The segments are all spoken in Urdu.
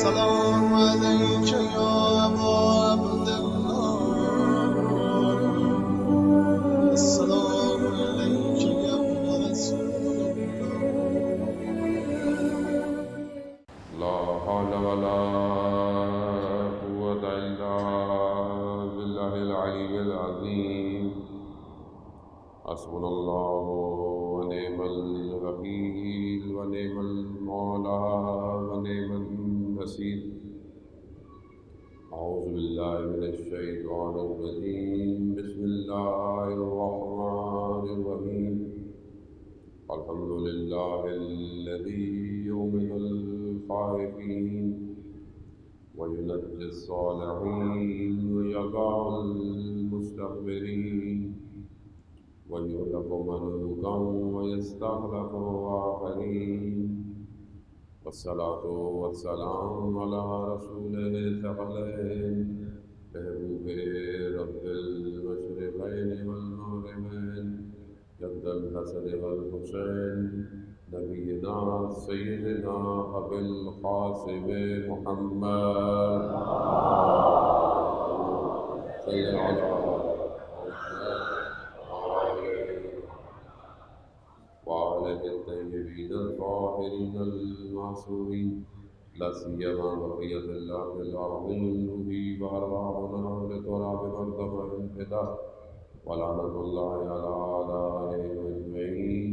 السلام عليك يا أبا عبد الله السلام عليك يا ابن رسول لا حول ولا قوة إلا بالله العلي العظيم حسبنا الله ونعم الوكيل ونعم المولى ونعم النصير أعوذ بالله من الشيطان الرجيم بسم الله الرحمن الرحيم الحمد لله الذي يؤمن الخائفين وينجي الصالحين ويضع المستكبرين ويهلك ملوكا ويستخلف آخرين والصلاة والسلام على رسوله الثقلين محبوب رب المشرقين والمغربين جد الحسن والحسين نبينا سيدنا أبي القاسم محمد صلى على وآله الطيبين الطاهرين المعصومين لا سيما بقية الله في الأرضين به وأرواحنا لتراب مرتبة الفداء ولعنة الله على أعدائهم أجمعين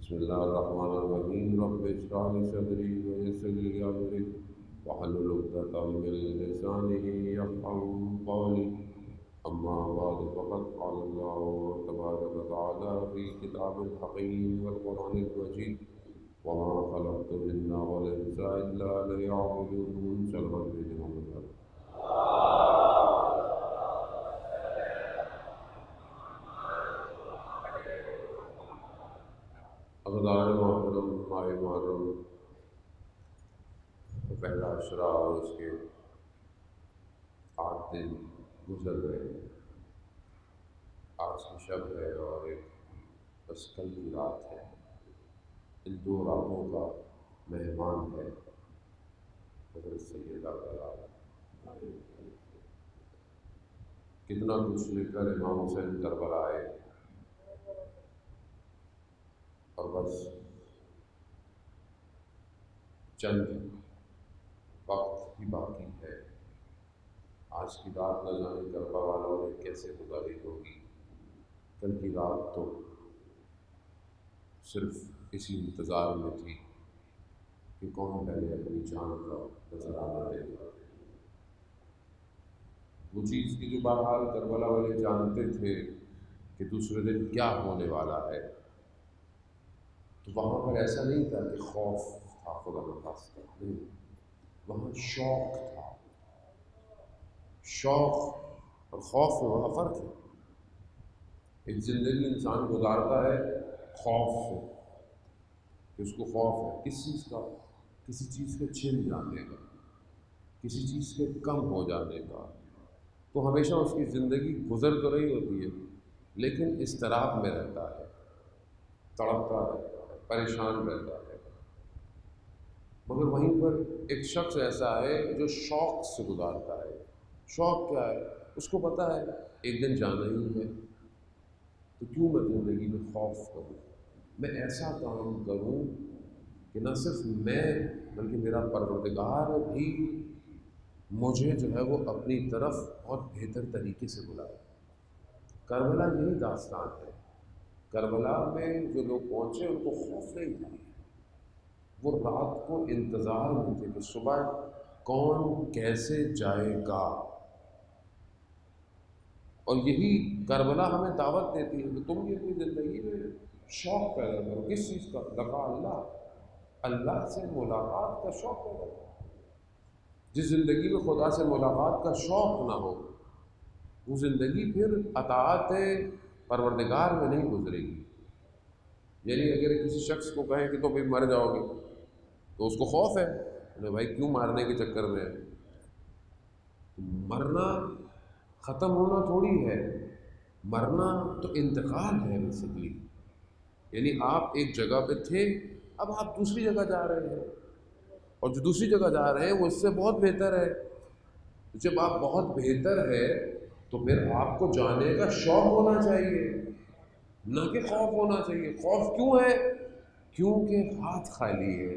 بسم الله الرحمن الرحيم رب اشرح لي صدري ويسر لي أمري واحلل عقدة من لساني يفقهوا قولي أما بعد فقد قال الله تبارك وتعالى في كتاب الحكيم والقرآن المجيد وما خلقت الجن والإنس إلا ليعبدون صلى سيدنا محمد عزیزان محترم ماہ محرم پہلا عشرہ اور اس کے 8 دن گزر گئے. آج کی شب ہے اور ایک بس کل کی رات ہے. ان 2 راتوں کا مہمان ہے حضرت سیدہ بلال. کتنا کچھ لے کر امام حسین کربلا آئے اور بس چند وقت ہی باقی ہے. آج کی رات نہ جانے کربلا والوں نے کیسے گزاری ہوگی. کل کی رات تو صرف اسی انتظار میں تھی کہ کون پہلے اپنی جان کا نذرانہ دے گا. وہ چیز کی جو بہرحال کربلا والے جانتے تھے کہ دوسرے دن کیا ہونے والا ہے، تو وہاں پر ایسا نہیں تھا کہ خوف تھا خدا نخواستہ، نہیں، وہاں شوق تھا. شوق اور خوف میں وہاں فرق ہے. ایک زندگی انسان گزارتا ہے خوف سے، کہ اس کو خوف ہے کس چیز کا، کسی چیز کے چھن جانے کا، کسی چیز کے کم ہو جانے کا. تو ہمیشہ اس کی زندگی گزر تو رہی ہوتی ہے لیکن اضطراب میں رہتا ہے، تڑپتا رہتا ہے، پریشان رہتا ہے. مگر وہیں پر ایک شخص ایسا ہے جو شوق سے گزارتا ہے. شوق کیا ہے؟ اس کو پتہ ہے ایک دن جانا ہی ہے، تو کیوں میں زندگی میں خوف کروں. میں ایسا کام کروں کہ نہ صرف میں بلکہ میرا پروردگار بھی مجھے جو ہے وہ اپنی طرف بہت بہتر طریقے سے بلائے. کربلا یہی داستان ہے. کربلا میں جو لوگ پہنچے ان کو خوف نہیں تھا، وہ رات کو انتظار میں تھے کہ صبح کون کیسے جائے گا. اور یہی کربلا ہمیں دعوت دیتی ہے کہ تم یہ اپنی زندگی میں شوق پیدا کرو. کس چیز کا؟ لقاء اللہ، اللہ سے ملاقات کا شوق پیدا کرو. جس زندگی میں خدا سے ملاقات کا شوق نہ ہو وہ زندگی پھر اطاعت پروردگار میں نہیں گزرے گی. یعنی اگر کسی شخص کو کہیں کہ تم مر جاؤ گے تو اس کو خوف ہے، بھائی کیوں مارنے کے چکر میں ہے. مرنا ختم ہونا تھوڑی ہے، مرنا تو انتقال ہے بیسیکلی. یعنی آپ ایک جگہ پہ تھے، اب آپ دوسری جگہ جا رہے ہیں. اور جو دوسری جگہ جا رہے ہیں وہ اس سے بہت بہتر ہے. جب آپ بہت بہتر ہے تو پھر آپ کو جانے کا شوق ہونا چاہیے، نہ کہ خوف ہونا چاہیے. خوف کیوں ہے؟ کیونکہ ہاتھ خالی ہے،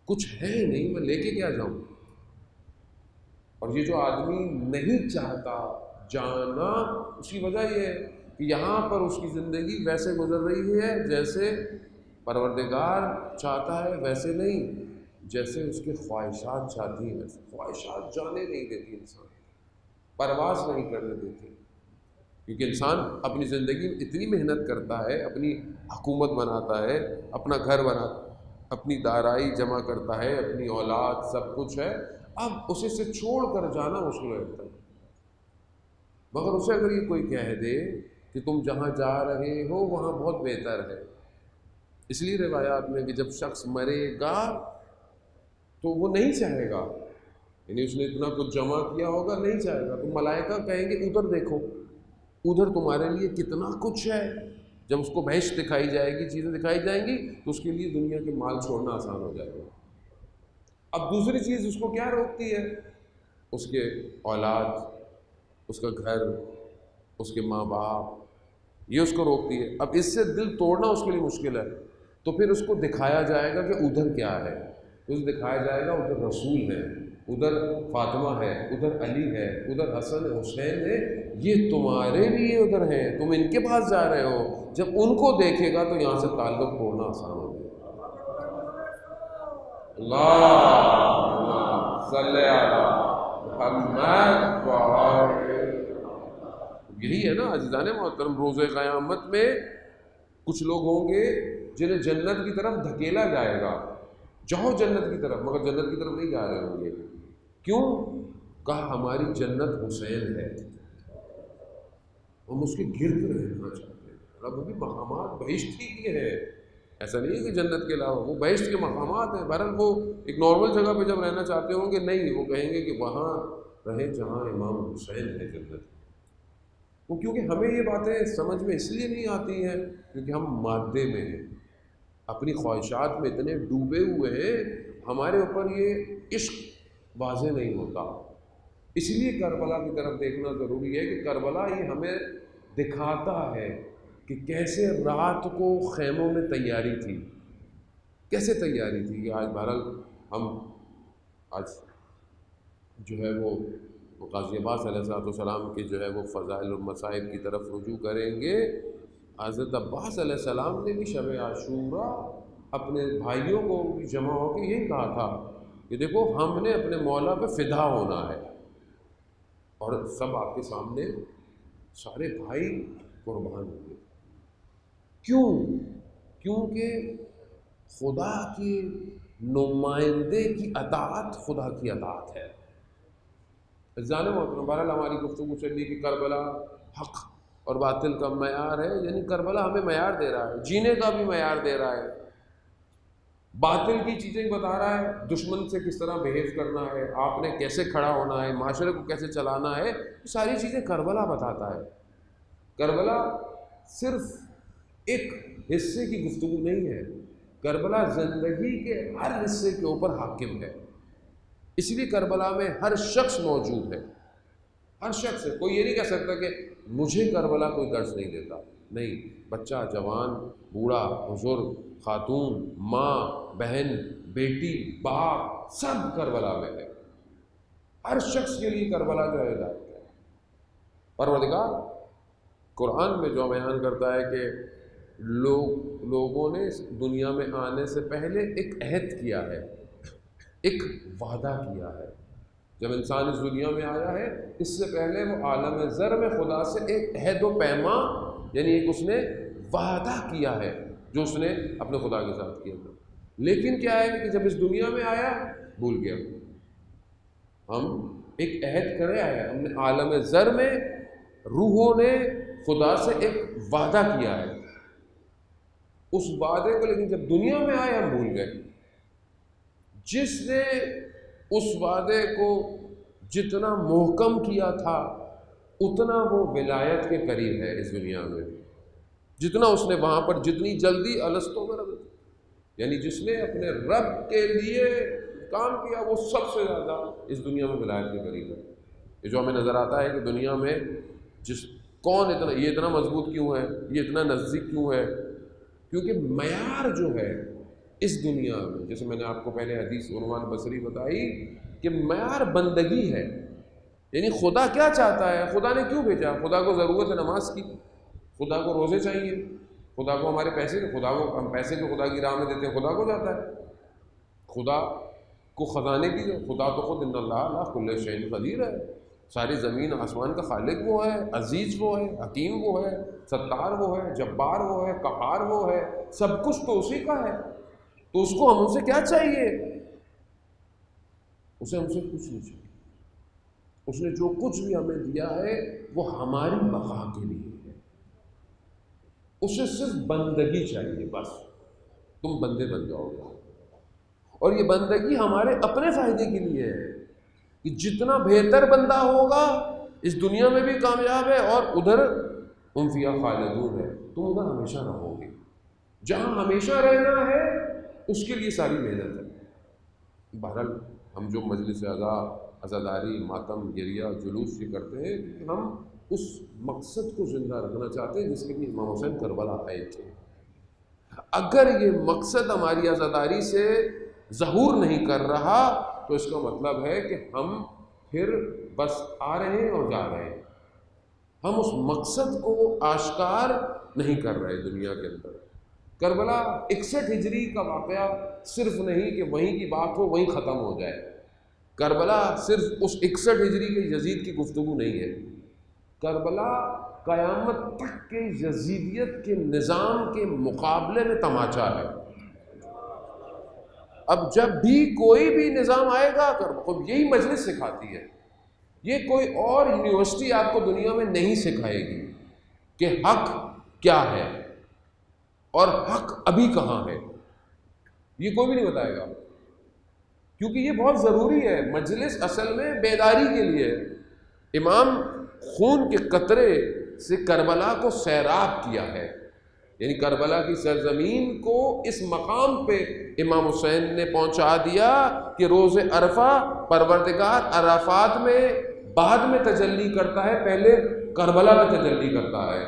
کچھ ہے نہیں، میں لے کے کیا جاؤں. اور یہ جو آدمی نہیں چاہتا جانا، اس کی وجہ یہ ہے کہ یہاں پر اس کی زندگی ویسے گزر رہی ہے جیسے پروردگار چاہتا ہے، ویسے نہیں جیسے اس کے خواہشات چاہتی ہیں. ویسے خواہشات جانے نہیں دیتی، انسان پرواز نہیں کرنے دیتی. کیونکہ انسان اپنی زندگی میں اتنی محنت کرتا ہے، اپنی حکومت بناتا ہے، اپنا گھر بناتا ہے، اپنی دارائی جمع کرتا ہے، اپنی اولاد سب کچھ ہے، اب اسے سے چھوڑ کر جانا مشکل ہوتا ہے. مگر اسے اگر یہ کوئی کہہ دے کہ تم جہاں جا رہے ہو وہاں بہت بہتر ہے، اس لیے روایات میں کہ جب شخص مرے گا تو وہ نہیں چاہے گا، یعنی اس نے اتنا کچھ جمع کیا ہوگا، نہیں چاہے گا. تو ملائکہ کہیں گے ادھر دیکھو، ادھر تمہارے لیے کتنا کچھ ہے. جب اس کو بہشت دکھائی جائے گی، چیزیں دکھائی جائیں گی، تو اس کے لیے دنیا کے مال چھوڑنا آسان ہو جائے گا. اب دوسری چیز اس کو کیا روکتی ہے؟ اس کے اولاد، اس کا گھر، اس کے ماں باپ، یہ اس کو روکتی ہے. اب اس سے دل توڑنا اس کے لیے مشکل ہے. تو پھر اس کو دکھایا جائے گا کہ ادھر کیا ہے. اسے دکھایا جائے گا ادھر رسول ہے، ادھر فاطمہ ہے، ادھر علی ہے، ادھر حسن حسین ہے، یہ تمہارے لیے ادھر ہیں، تم ان کے پاس جا رہے ہو. جب ان کو دیکھے گا تو یہاں سے تعلق توڑنا آسان ہو جائے گا. اللہم صلی علی محمد وآلہ. یہی ہے نا عزیزان محترم، روز قیامت میں کچھ لوگ ہوں گے جنہیں جنت کی طرف دھکیلا جائے گا، جاؤ جنت کی طرف، مگر جنت کی طرف نہیں جا رہے ہوں گے. کیوں؟ کہا ہماری جنت حسین ہے، ہم اس کے گرد رہنا چاہتے ہیں. رب بھی مقامات بہشت ہی کے ہیں، ایسا نہیں ہے کہ جنت کے علاوہ، وہ بہشت کے مقامات ہیں. بہرحال وہ ایک نارمل جگہ پہ جب رہنا چاہتے ہوں گے، نہیں، وہ کہیں گے کہ وہاں رہیں جہاں امام حسین ہے جنت. وہ کیونکہ ہمیں یہ باتیں سمجھ میں اس لیے نہیں آتی ہیں کیونکہ ہم مادے میں ہیں، اپنی خواہشات میں اتنے ڈوبے ہوئے ہیں، ہمارے اوپر یہ عشق واضح نہیں ہوتا. اس لیے کربلا کی طرف دیکھنا ضروری ہے کہ کربلا یہ ہمیں دکھاتا ہے کہ کیسے رات کو خیموں میں تیاری تھی، کیسے تیاری تھی. کہ آج بہرحال ہم آج جو ہے وہ غازی عباس علیہ السلام کے جو ہے وہ فضائل اور مصائب کی طرف رجوع کریں گے. حضرت عباس علیہ السلام نے بھی شب عاشورہ اپنے بھائیوں کو بھی جمع ہو کے یہی کہا تھا کہ دیکھو ہم نے اپنے مولا پہ فدا ہونا ہے. اور سب آپ کے سامنے سارے بھائی قربان ہوئے. کیوں؟ کیونکہ خدا کی نمائندے کی اطاعت خدا کی اطاعت ہے. عزیزان محترم، بہرحال ہماری گفتگو چلی کہ کربلا حق اور باطل کا معیار ہے، یعنی کربلا ہمیں معیار دے رہا ہے، جینے کا بھی معیار دے رہا ہے، باطل کی چیزیں بتا رہا ہے، دشمن سے کس طرح بہیو کرنا ہے، آپ نے کیسے کھڑا ہونا ہے، معاشرے کو کیسے چلانا ہے، یہ ساری چیزیں کربلا بتاتا ہے. کربلا صرف ایک حصے کی گفتگو نہیں ہے، کربلا زندگی کے ہر حصے کے اوپر حاکم ہے. اس لیے کربلا میں ہر شخص موجود ہے، ہر شخص ہے. کوئی یہ نہیں کہہ سکتا کہ مجھے کربلا کوئی درس نہیں دیتا. نہیں، بچہ، جوان، بوڑھا، بزرگ، خاتون، ماں، بہن، بیٹی، باپ، سب کربلا میں ہے. ہر شخص کے لیے کربلا جو ہے ہدایت ہے. پروردگار قرآن میں جو بیان کرتا ہے کہ لوگوں نے اس دنیا میں آنے سے پہلے ایک عہد کیا ہے، ایک وعدہ کیا ہے. جب انسان اس دنیا میں آیا ہے، اس سے پہلے وہ عالم ذر میں خدا سے ایک عہد و پیما، یعنی ایک اس نے وعدہ کیا ہے جو اس نے اپنے خدا کے ساتھ کیا تھا. لیکن کیا ہے کہ جب اس دنیا میں آیا بھول گیا. ہم ایک عہد کرے آئے، ہم نے عالم ذر میں روحوں نے خدا سے ایک وعدہ کیا ہے، اس وعدے کو لیکن جب دنیا میں آئے ہم بھول گئے. جس نے اس وعدے کو جتنا محکم کیا تھا اتنا وہ ولایت کے قریب ہے اس دنیا میں، جتنا اس نے وہاں پر جتنی جلدی الستو میں رب، یعنی جس نے اپنے رب کے لیے کام کیا وہ سب سے زیادہ اس دنیا میں ولایت کے قریب ہے۔ یہ جو ہمیں نظر آتا ہے کہ دنیا میں کون یہ اتنا مضبوط کیوں ہے، یہ اتنا نزدیک کیوں ہے، کیونکہ معیار جو ہے اس دنیا میں، جیسے میں نے آپ کو پہلے حدیث عنوان بصری بتائی کہ معیار بندگی ہے، یعنی خدا کیا چاہتا ہے، خدا نے کیوں بھیجا؟ خدا کو ضرورت ہے نماز کی، خدا کو روزے چاہیے، خدا کو ہمارے پیسے، خدا کو ہم پیسے کو خدا کی راہ میں دیتے ہیں، خدا کو جاتا ہے، خدا کو خزانے کی، خدا تو خود ان اللہ علی کل شیء قدیر ہے، ساری زمین آسمان کا خالق وہ ہے، عزیز وہ ہے، حکیم وہ ہے، ستار وہ ہے، جبار وہ ہے، قہار وہ ہے، سب کچھ تو اسی کا ہے، تو اس کو ہم سے کیا چاہیے؟ اسے ہم سے کچھ نہیں چاہیے، اس نے جو کچھ بھی ہمیں دیا ہے وہ ہماری بقا کے لیے ہے، اسے صرف بندگی چاہیے، بس تم بندے بن جاؤ گے، اور یہ بندگی ہمارے اپنے فائدے کے لیے ہے کہ جتنا بہتر بندہ ہوگا اس دنیا میں بھی کامیاب ہے اور ادھر ہم فیہا خالدون ہے، تم ادھر ہمیشہ رہو گے، جہاں ہمیشہ رہنا ہے اس کے لیے ساری محنت ہے۔ بہرحال ہم جو مجلس عزاداری، ماتم، گریہ، جلوس یہ کرتے ہیں کہ ہم اس مقصد کو زندہ رکھنا چاہتے ہیں جس کے لیے امام حسین کربلا آئے تھے۔ اگر یہ مقصد ہماری عزاداری سے ظہور نہیں کر رہا تو اس کا مطلب ہے کہ ہم پھر بس آ رہے ہیں اور جا رہے ہیں، ہم اس مقصد کو آشکار نہیں کر رہے دنیا کے اندر۔ کربلا 61 ہجری کا واقعہ صرف نہیں کہ وہیں کی بات ہو وہیں ختم ہو جائے، کربلا صرف اس 61 ہجری کے یزید کی گفتگو نہیں ہے، کربلا قیامت تک کے یزیدیت کے نظام کے مقابلے میں تماچا ہے۔ اب جب بھی کوئی بھی نظام آئے گا، خود یہی مجلس سکھاتی ہے، یہ کوئی اور یونیورسٹی آپ کو دنیا میں نہیں سکھائے گی کہ حق کیا ہے اور حق ابھی کہاں ہے، یہ کوئی بھی نہیں بتائے گا، کیونکہ یہ بہت ضروری ہے۔ مجلس اصل میں بیداری کے لیے ہے۔ امام خون کے قطرے سے کربلا کو سیراب کیا ہے، یعنی کربلا کی سرزمین کو اس مقام پہ امام حسین نے پہنچا دیا کہ روز عرفہ پروردگار عرفات میں بعد میں تجلی کرتا ہے، پہلے کربلا میں تجلی کرتا ہے۔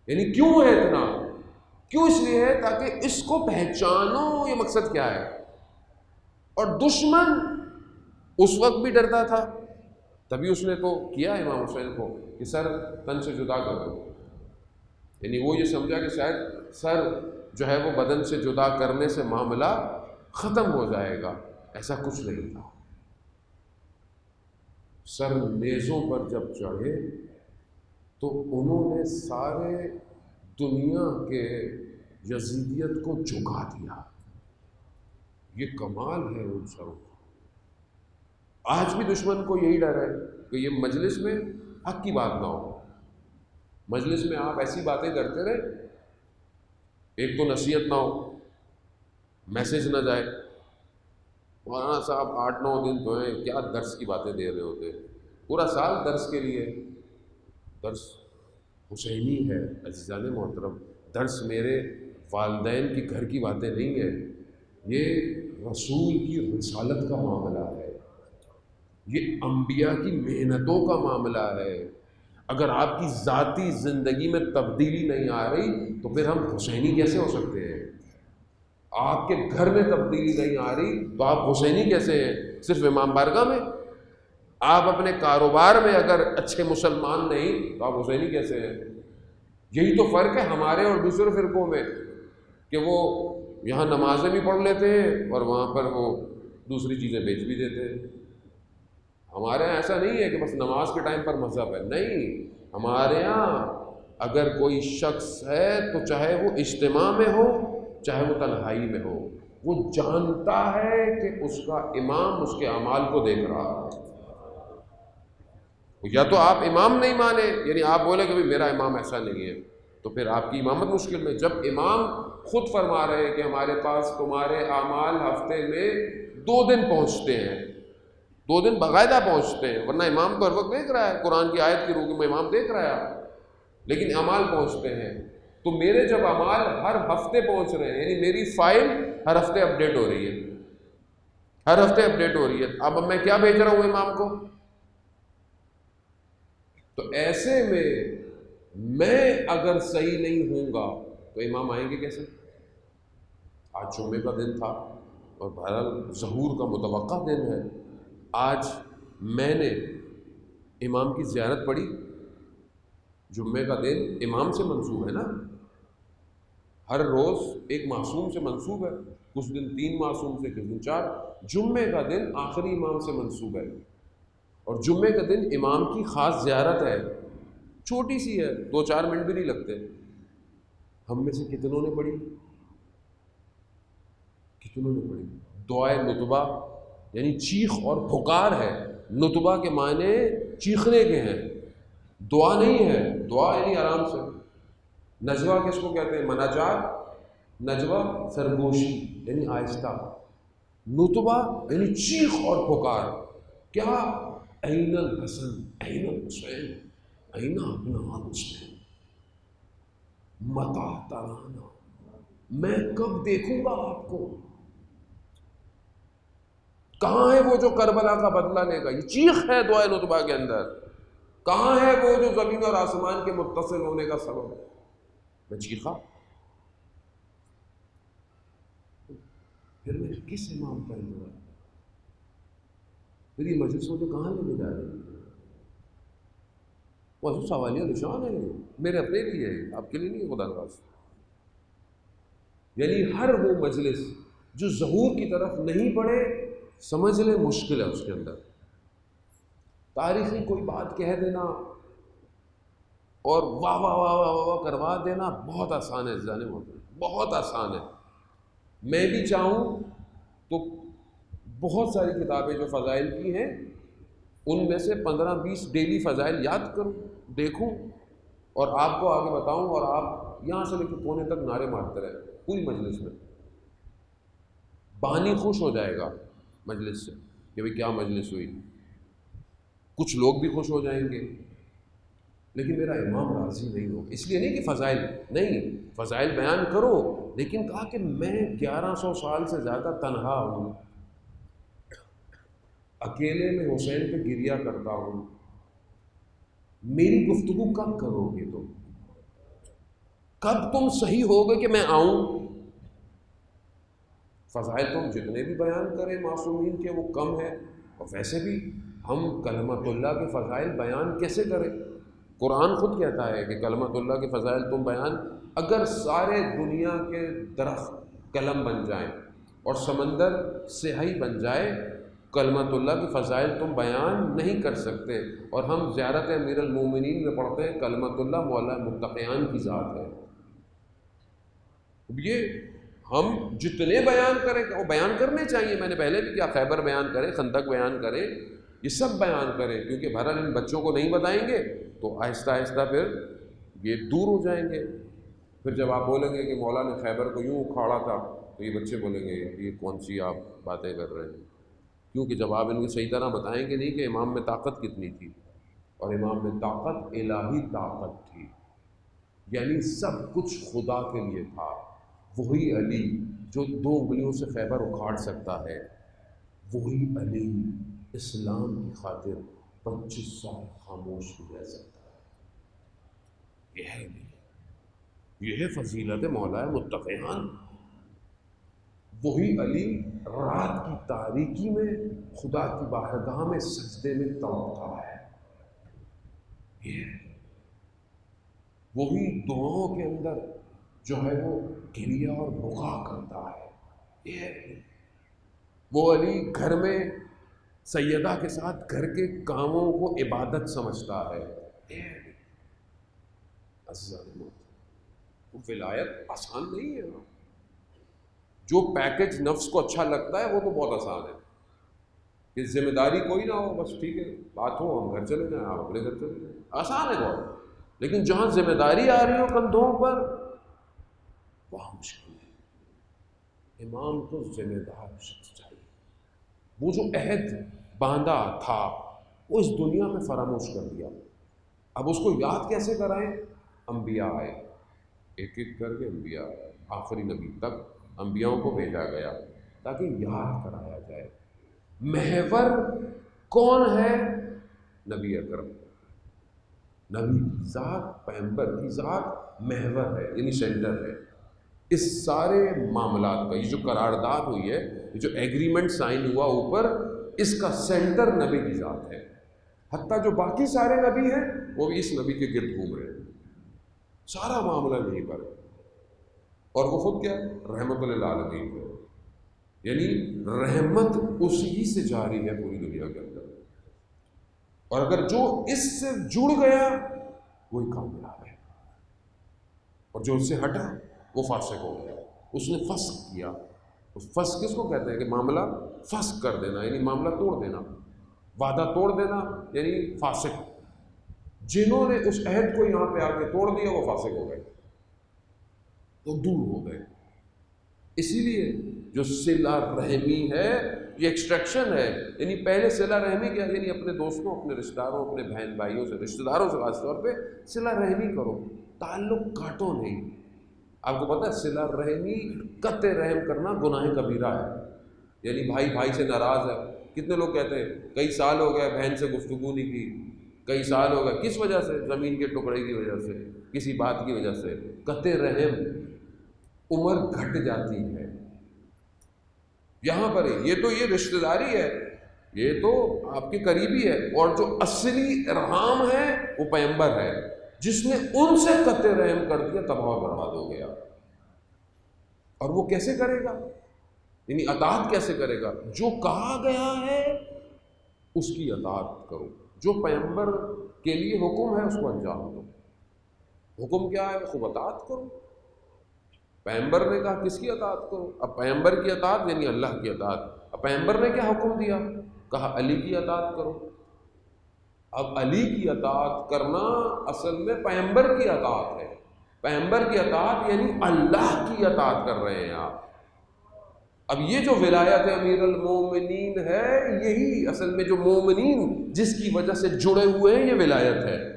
یعنی کیوں ہے اتنا؟ کیوں؟ اس لیے ہے تاکہ اس کو پہچانو یہ مقصد کیا ہے۔ اور دشمن اس وقت بھی ڈرتا تھا، تبھی اس نے تو کیا امام حسین کو کہ سر تن سے جدا کر دو، یعنی وہ یہ سمجھا کہ شاید سر جو ہے وہ بدن سے جدا کرنے سے معاملہ ختم ہو جائے گا، ایسا کچھ نہیں تھا۔ سر نیزوں پر جب چڑھے تو انہوں نے سارے دنیا کے یزیدیت کو جھکا دیا، یہ کمال ہے ان سروں کا۔ آج بھی دشمن کو یہی ڈر ہے کہ یہ مجلس میں حق کی بات نہ ہو، مجلس میں آپ ایسی باتیں کرتے رہے، ایک تو نصیحت نہ ہو، میسج نہ جائے، مولانا صاحب 8-9 دن تو ہیں کیا درس کی باتیں دے رہے ہوتے ہیں، پورا سال درس کے لیے، درس حسینی ہے عزیزان محترم، درس میرے والدین کی گھر کی باتیں نہیں ہیں، یہ رسول کی رسالت کا معاملہ ہے، یہ انبیاء کی محنتوں کا معاملہ ہے۔ اگر آپ کی ذاتی زندگی میں تبدیلی نہیں آ رہی تو پھر ہم حسینی کیسے ہو سکتے ہیں؟ آپ کے گھر میں تبدیلی نہیں آ رہی تو آپ حسینی کیسے ہیں؟ صرف امام بارگاہ میں؟ آپ اپنے کاروبار میں اگر اچھے مسلمان نہیں تو آپ حسینی کیسے ہیں؟ یہی تو فرق ہے ہمارے اور دوسرے فرقوں میں کہ وہ یہاں نمازیں بھی پڑھ لیتے ہیں اور وہاں پر وہ دوسری چیزیں بیچ بھی دیتے ہیں۔ ہمارے یہاں ایسا نہیں ہے کہ بس نماز کے ٹائم پر مذہب ہے، نہیں، ہمارے یہاں اگر کوئی شخص ہے تو چاہے وہ اجتماع میں ہو چاہے وہ تنہائی میں ہو، وہ جانتا ہے کہ اس کا امام اس کے اعمال کو دیکھ رہا ہے۔ یا تو آپ امام نہیں مانے، یعنی آپ بولے کہ میرا امام ایسا نہیں ہے، تو پھر آپ کی امامت مشکل میں۔ جب امام خود فرما رہے ہیں کہ ہمارے پاس تمہارے اعمال ہفتے میں 2 دن پہنچتے ہیں، 2 دن باقاعدہ پہنچتے ہیں، ورنہ امام تو ہر وقت دیکھ رہا ہے، قرآن کی آیت کی روح میں امام دیکھ رہا ہے، لیکن اعمال پہنچتے ہیں، تو میرے جب اعمال ہر ہفتے پہنچ رہے ہیں، یعنی میری فائل ہر ہفتے اپڈیٹ ہو رہی ہے، ہر ہفتے اپڈیٹ ہو رہی ہے. اب میں کیا بھیج رہا ہوں امام کو؟ تو ایسے میں اگر صحیح نہیں ہوں گا تو امام آئیں گے کیسے؟ آج جمعے کا دن تھا اور بہرحال ظہور کا متوقع دن ہے. آج میں نے امام کی زیارت پڑھی. جمعے کا دن امام سے منسوب ہے نا، ہر روز ایک معصوم سے منسوب ہے. کچھ دن 3 معصوم سے، کچھ دن 4. جمعے کا دن آخری امام سے منسوب ہے، اور جمعے کا دن امام کی خاص زیارت ہے. چھوٹی سی ہے، 2-4 منٹ بھی نہیں لگتے. ہم میں سے کتنوں نے پڑھی؟ کتنوں نے پڑھی؟ دعائے نطبہ، یعنی چیخ اور پکار ہے. نطبہ کے معنی چیخنے کے ہیں، دعا نہیں ہے. دعا یعنی آرام سے. نجوہ کس کو کہتے ہیں؟ مناجات. نجوہ سرگوشی یعنی آہستہ. نطبہ یعنی چیخ اور پکار. کیا؟ این الحسن، این الحسین، این ابناء الحسین، متی ترانا، میں کب دیکھوں گا آپ کو؟ کہاں ہے وہ جو کربلا کا بدلہ لے گا؟ یہ چیخ ہے دعائے نطبہ کے اندر. کہاں ہے وہ جو زمین اور آسمان کے متصل ہونے کا سبب ہے؟ میں چیخا. پھر میں کس امام کا انتظار؟ پھر یہ مجلس مجھے کہاں لے جا رہی ہے؟ وہ سوالیہ نشان ہے، میرے اپنے لیے ہے، آپ کے لیے نہیں. خدا کا واسطہ، یعنی ہر وہ مجلس جو ظہور کی طرف نہیں بڑھے، سمجھ لیں مشکل ہے اس کے اندر. تاریخی کوئی بات کہہ دینا اور واہ واہ واہ واہ واہ کروا دینا بہت آسان ہے. جانے بہت آسان ہے. میں بھی چاہوں تو بہت ساری کتابیں جو فضائل کی ہیں ان میں سے 15-20 ڈیلی فضائل یاد کروں، دیکھوں اور آپ کو آگے بتاؤں، اور آپ یہاں سے لے کے کونے تک نعرے مارتے رہے پوری مجلس میں. بانی خوش ہو جائے گا مجلس سے کہ بھئی کیا مجلس ہوئی. کچھ لوگ بھی خوش ہو جائیں گے، لیکن میرا امام راضی نہیں ہوگا. اس لیے نہیں کہ فضائل نہیں، فضائل بیان کرو، لیکن کہا کہ میں 1100 سال سے زیادہ تنہا ہوں، اکیلے میں حسین پہ گریا کرتا ہوں. میری گفتگو کب کرو گے تم؟ کب تم صحیح ہوگے کہ میں آؤں؟ فضائل تم جتنے بھی بیان کریں معصومین کے وہ کم ہے. اور ویسے بھی ہم کلمت اللہ کے فضائل بیان کیسے کریں؟ قرآن خود کہتا ہے کہ کلمت اللہ کے فضائل تم بیان، اگر سارے دنیا کے درخت قلم بن جائیں اور سمندر سیاہی بن جائے، کلمت اللہ کے فضائل تم بیان نہیں کر سکتے. اور ہم زیارت امیر المومنین میں پڑھتے ہیں کلمت اللہ مولا متقیان کی ذات ہے. یہ ہم جتنے بیان کریں وہ بیان کرنے چاہیے. میں نے پہلے بھی کیا، خیبر بیان کریں، خندق بیان کریں، یہ سب بیان کریں، کیونکہ بہرحال ان بچوں کو نہیں بتائیں گے تو آہستہ آہستہ پھر یہ دور ہو جائیں گے. پھر جب آپ بولیں گے کہ مولا نے خیبر کو یوں اکھاڑا تھا تو یہ بچے بولیں گے یہ کون سی آپ باتیں کر رہے ہیں. کیونکہ جب آپ ان کو صحیح طرح بتائیں گے نہیں کہ امام میں طاقت کتنی تھی، اور امام میں طاقت الہی طاقت تھی، یعنی سب کچھ خدا کے لیے تھا. وہی علی جو 2 انگلیوں سے خیبر اکھاڑ سکتا ہے، وہی علی اسلام کی خاطر 25 سال خاموش بھی رہ سکتا ہے. یہ ہے علی، یہ ہے فضیلت مولا متقیان. وہی علی رات کی تاریکی میں خدا کی بارگاہ میں سجدے میں توقع ہے. یہ وہی دعاؤں کے اندر جو ہے وہ گریہ اور بکا کرتا ہے. یہ وہ علی گھر میں سیدہ کے ساتھ گھر کے کاموں کو عبادت سمجھتا ہے. ولایت آسان نہیں ہے. جو پیکج نفس کو اچھا لگتا ہے وہ تو بہت آسان ہے کہ ذمہ داری کوئی نہ ہو، بس ٹھیک ہے بات ہو ہم گھر چلے جائیں آپ اپنے گھر چلے جائیں، آسان ہے بہت. لیکن جہاں ذمہ داری آ رہی ہو کندھوں پر وہاں مشکل ہے. امام کو ذمہ دار شخص چاہیے. وہ جو عہد باندھا تھا وہ اس دنیا میں فراموش کر دیا. اب اس کو یاد کیسے کرائیں؟ انبیاء آئے، ایک ایک کر کے انبیاء آئے، آخری نبی تک انبیاءوں کو بھیجا گیا تاکہ یاد کرایا جائے. محور کون ہے؟ نبی اکرم، نبی کی ذات، پیغمبر کی ذات محور ہے، یعنی سینٹر ہے اس سارے معاملات کا۔ یہ جو قرارداد ہوئی ہے، یہ جو ایگریمنٹ سائن ہوا اوپر، اس کا سینٹر نبی کی ذات ہے۔ حتیٰ جو باقی سارے نبی ہیں وہ بھی اس نبی کے گرد گھوم رہے ہیں، سارا معاملہ یہیں پر ہے۔ اور وہ خود کیا ہے؟ رحمت للعالمین ہے، یعنی رحمت اسی سے جاری ہے پوری دنیا کے اندر، اور اگر جو اس سے جڑ گیا وہی کامیاب ہے، اور جو اس سے ہٹا وہ فاسق ہو گیا، اس نے فسق کیا۔ فسق کس کو کہتے ہیں؟ کہ معاملہ فسق کر دینا، یعنی معاملہ توڑ دینا، وعدہ توڑ دینا، یعنی فاسق۔ جنہوں نے اس عہد کو یہاں پہ آ کے توڑ دیا وہ فاسق ہو گئے، وہ دور ہو گئے۔ اسی لیے جو صلہ رحمی ہے یہ ایکسٹریکشن ہے، یعنی پہلے صلہ رحمی کیا؟ یعنی اپنے دوستوں، اپنے رشتہ داروں، اپنے بہن بھائیوں سے، رشتہ داروں سے خاص طور پہ صلہ رحمی کرو، تعلق کاٹو نہیں۔ آپ کو پتہ ہے صلہ رحمی، قطع رحم کرنا گناہ کبیرہ ہے، یعنی بھائی بھائی سے ناراض ہے۔ کتنے لوگ کہتے ہیں کئی سال ہو گئے بہن سے گفتگو نہیں کی، کئی سال ہو گئے، کس وجہ سے؟ زمین کے ٹکڑے کی وجہ سے، کسی بات کی وجہ سے۔ قطع رحم، عمر گھٹ جاتی ہے یہاں پر۔ یہ رشتہ داری ہے، یہ تو آپ کے قریبی ہے، اور جو اصلی ارحام ہے وہ پیغمبر ہے، جس نے ان سے قطع رحم کر دیا تباہ و برباد ہو گیا۔ اور وہ کیسے کرے گا؟ یعنی اطاعت کیسے کرے گا؟ جو کہا گیا ہے اس کی اطاعت کرو، جو پیغمبر کے لیے حکم ہے اس کو انجام دو۔ حکم کیا ہے؟ خوب اطاعت کرو۔ پیغمبر نے کہا کس کی اطاعت کرو؟ اب پیغمبر کی اطاعت یعنی اللہ کی اطاعت۔ اب پیغمبر نے کیا حکم دیا؟ کہا علی کی اطاعت کرو۔ اب علی کی اطاعت کرنا اصل میں پیغمبر کی اطاعت ہے۔ پیغمبر کی اطاعت یعنی اللہ کی اطاعت کر رہے ہیں آپ۔ اب یہ جو ولایت امیر المومنین ہے، یہی اصل میں جو مومنین جس کی وجہ سے جڑے ہوئے ہیں، یہ ولایت ہے۔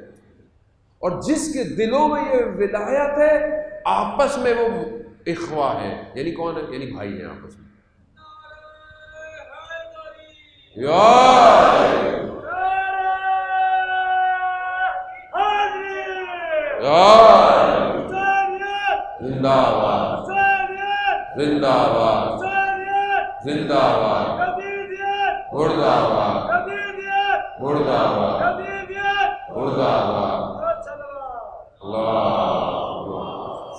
اور جس کے دلوں میں یہ ولایت ہے، آپس میں وہ اخوا ہے، یعنی کون ہے؟ یعنی بھائی ہیں آپس میں۔ زندہ باد، زندہ باد، زندہ باد، مردہ آباد، مردہ آباد، مردہ آباد۔ اللہ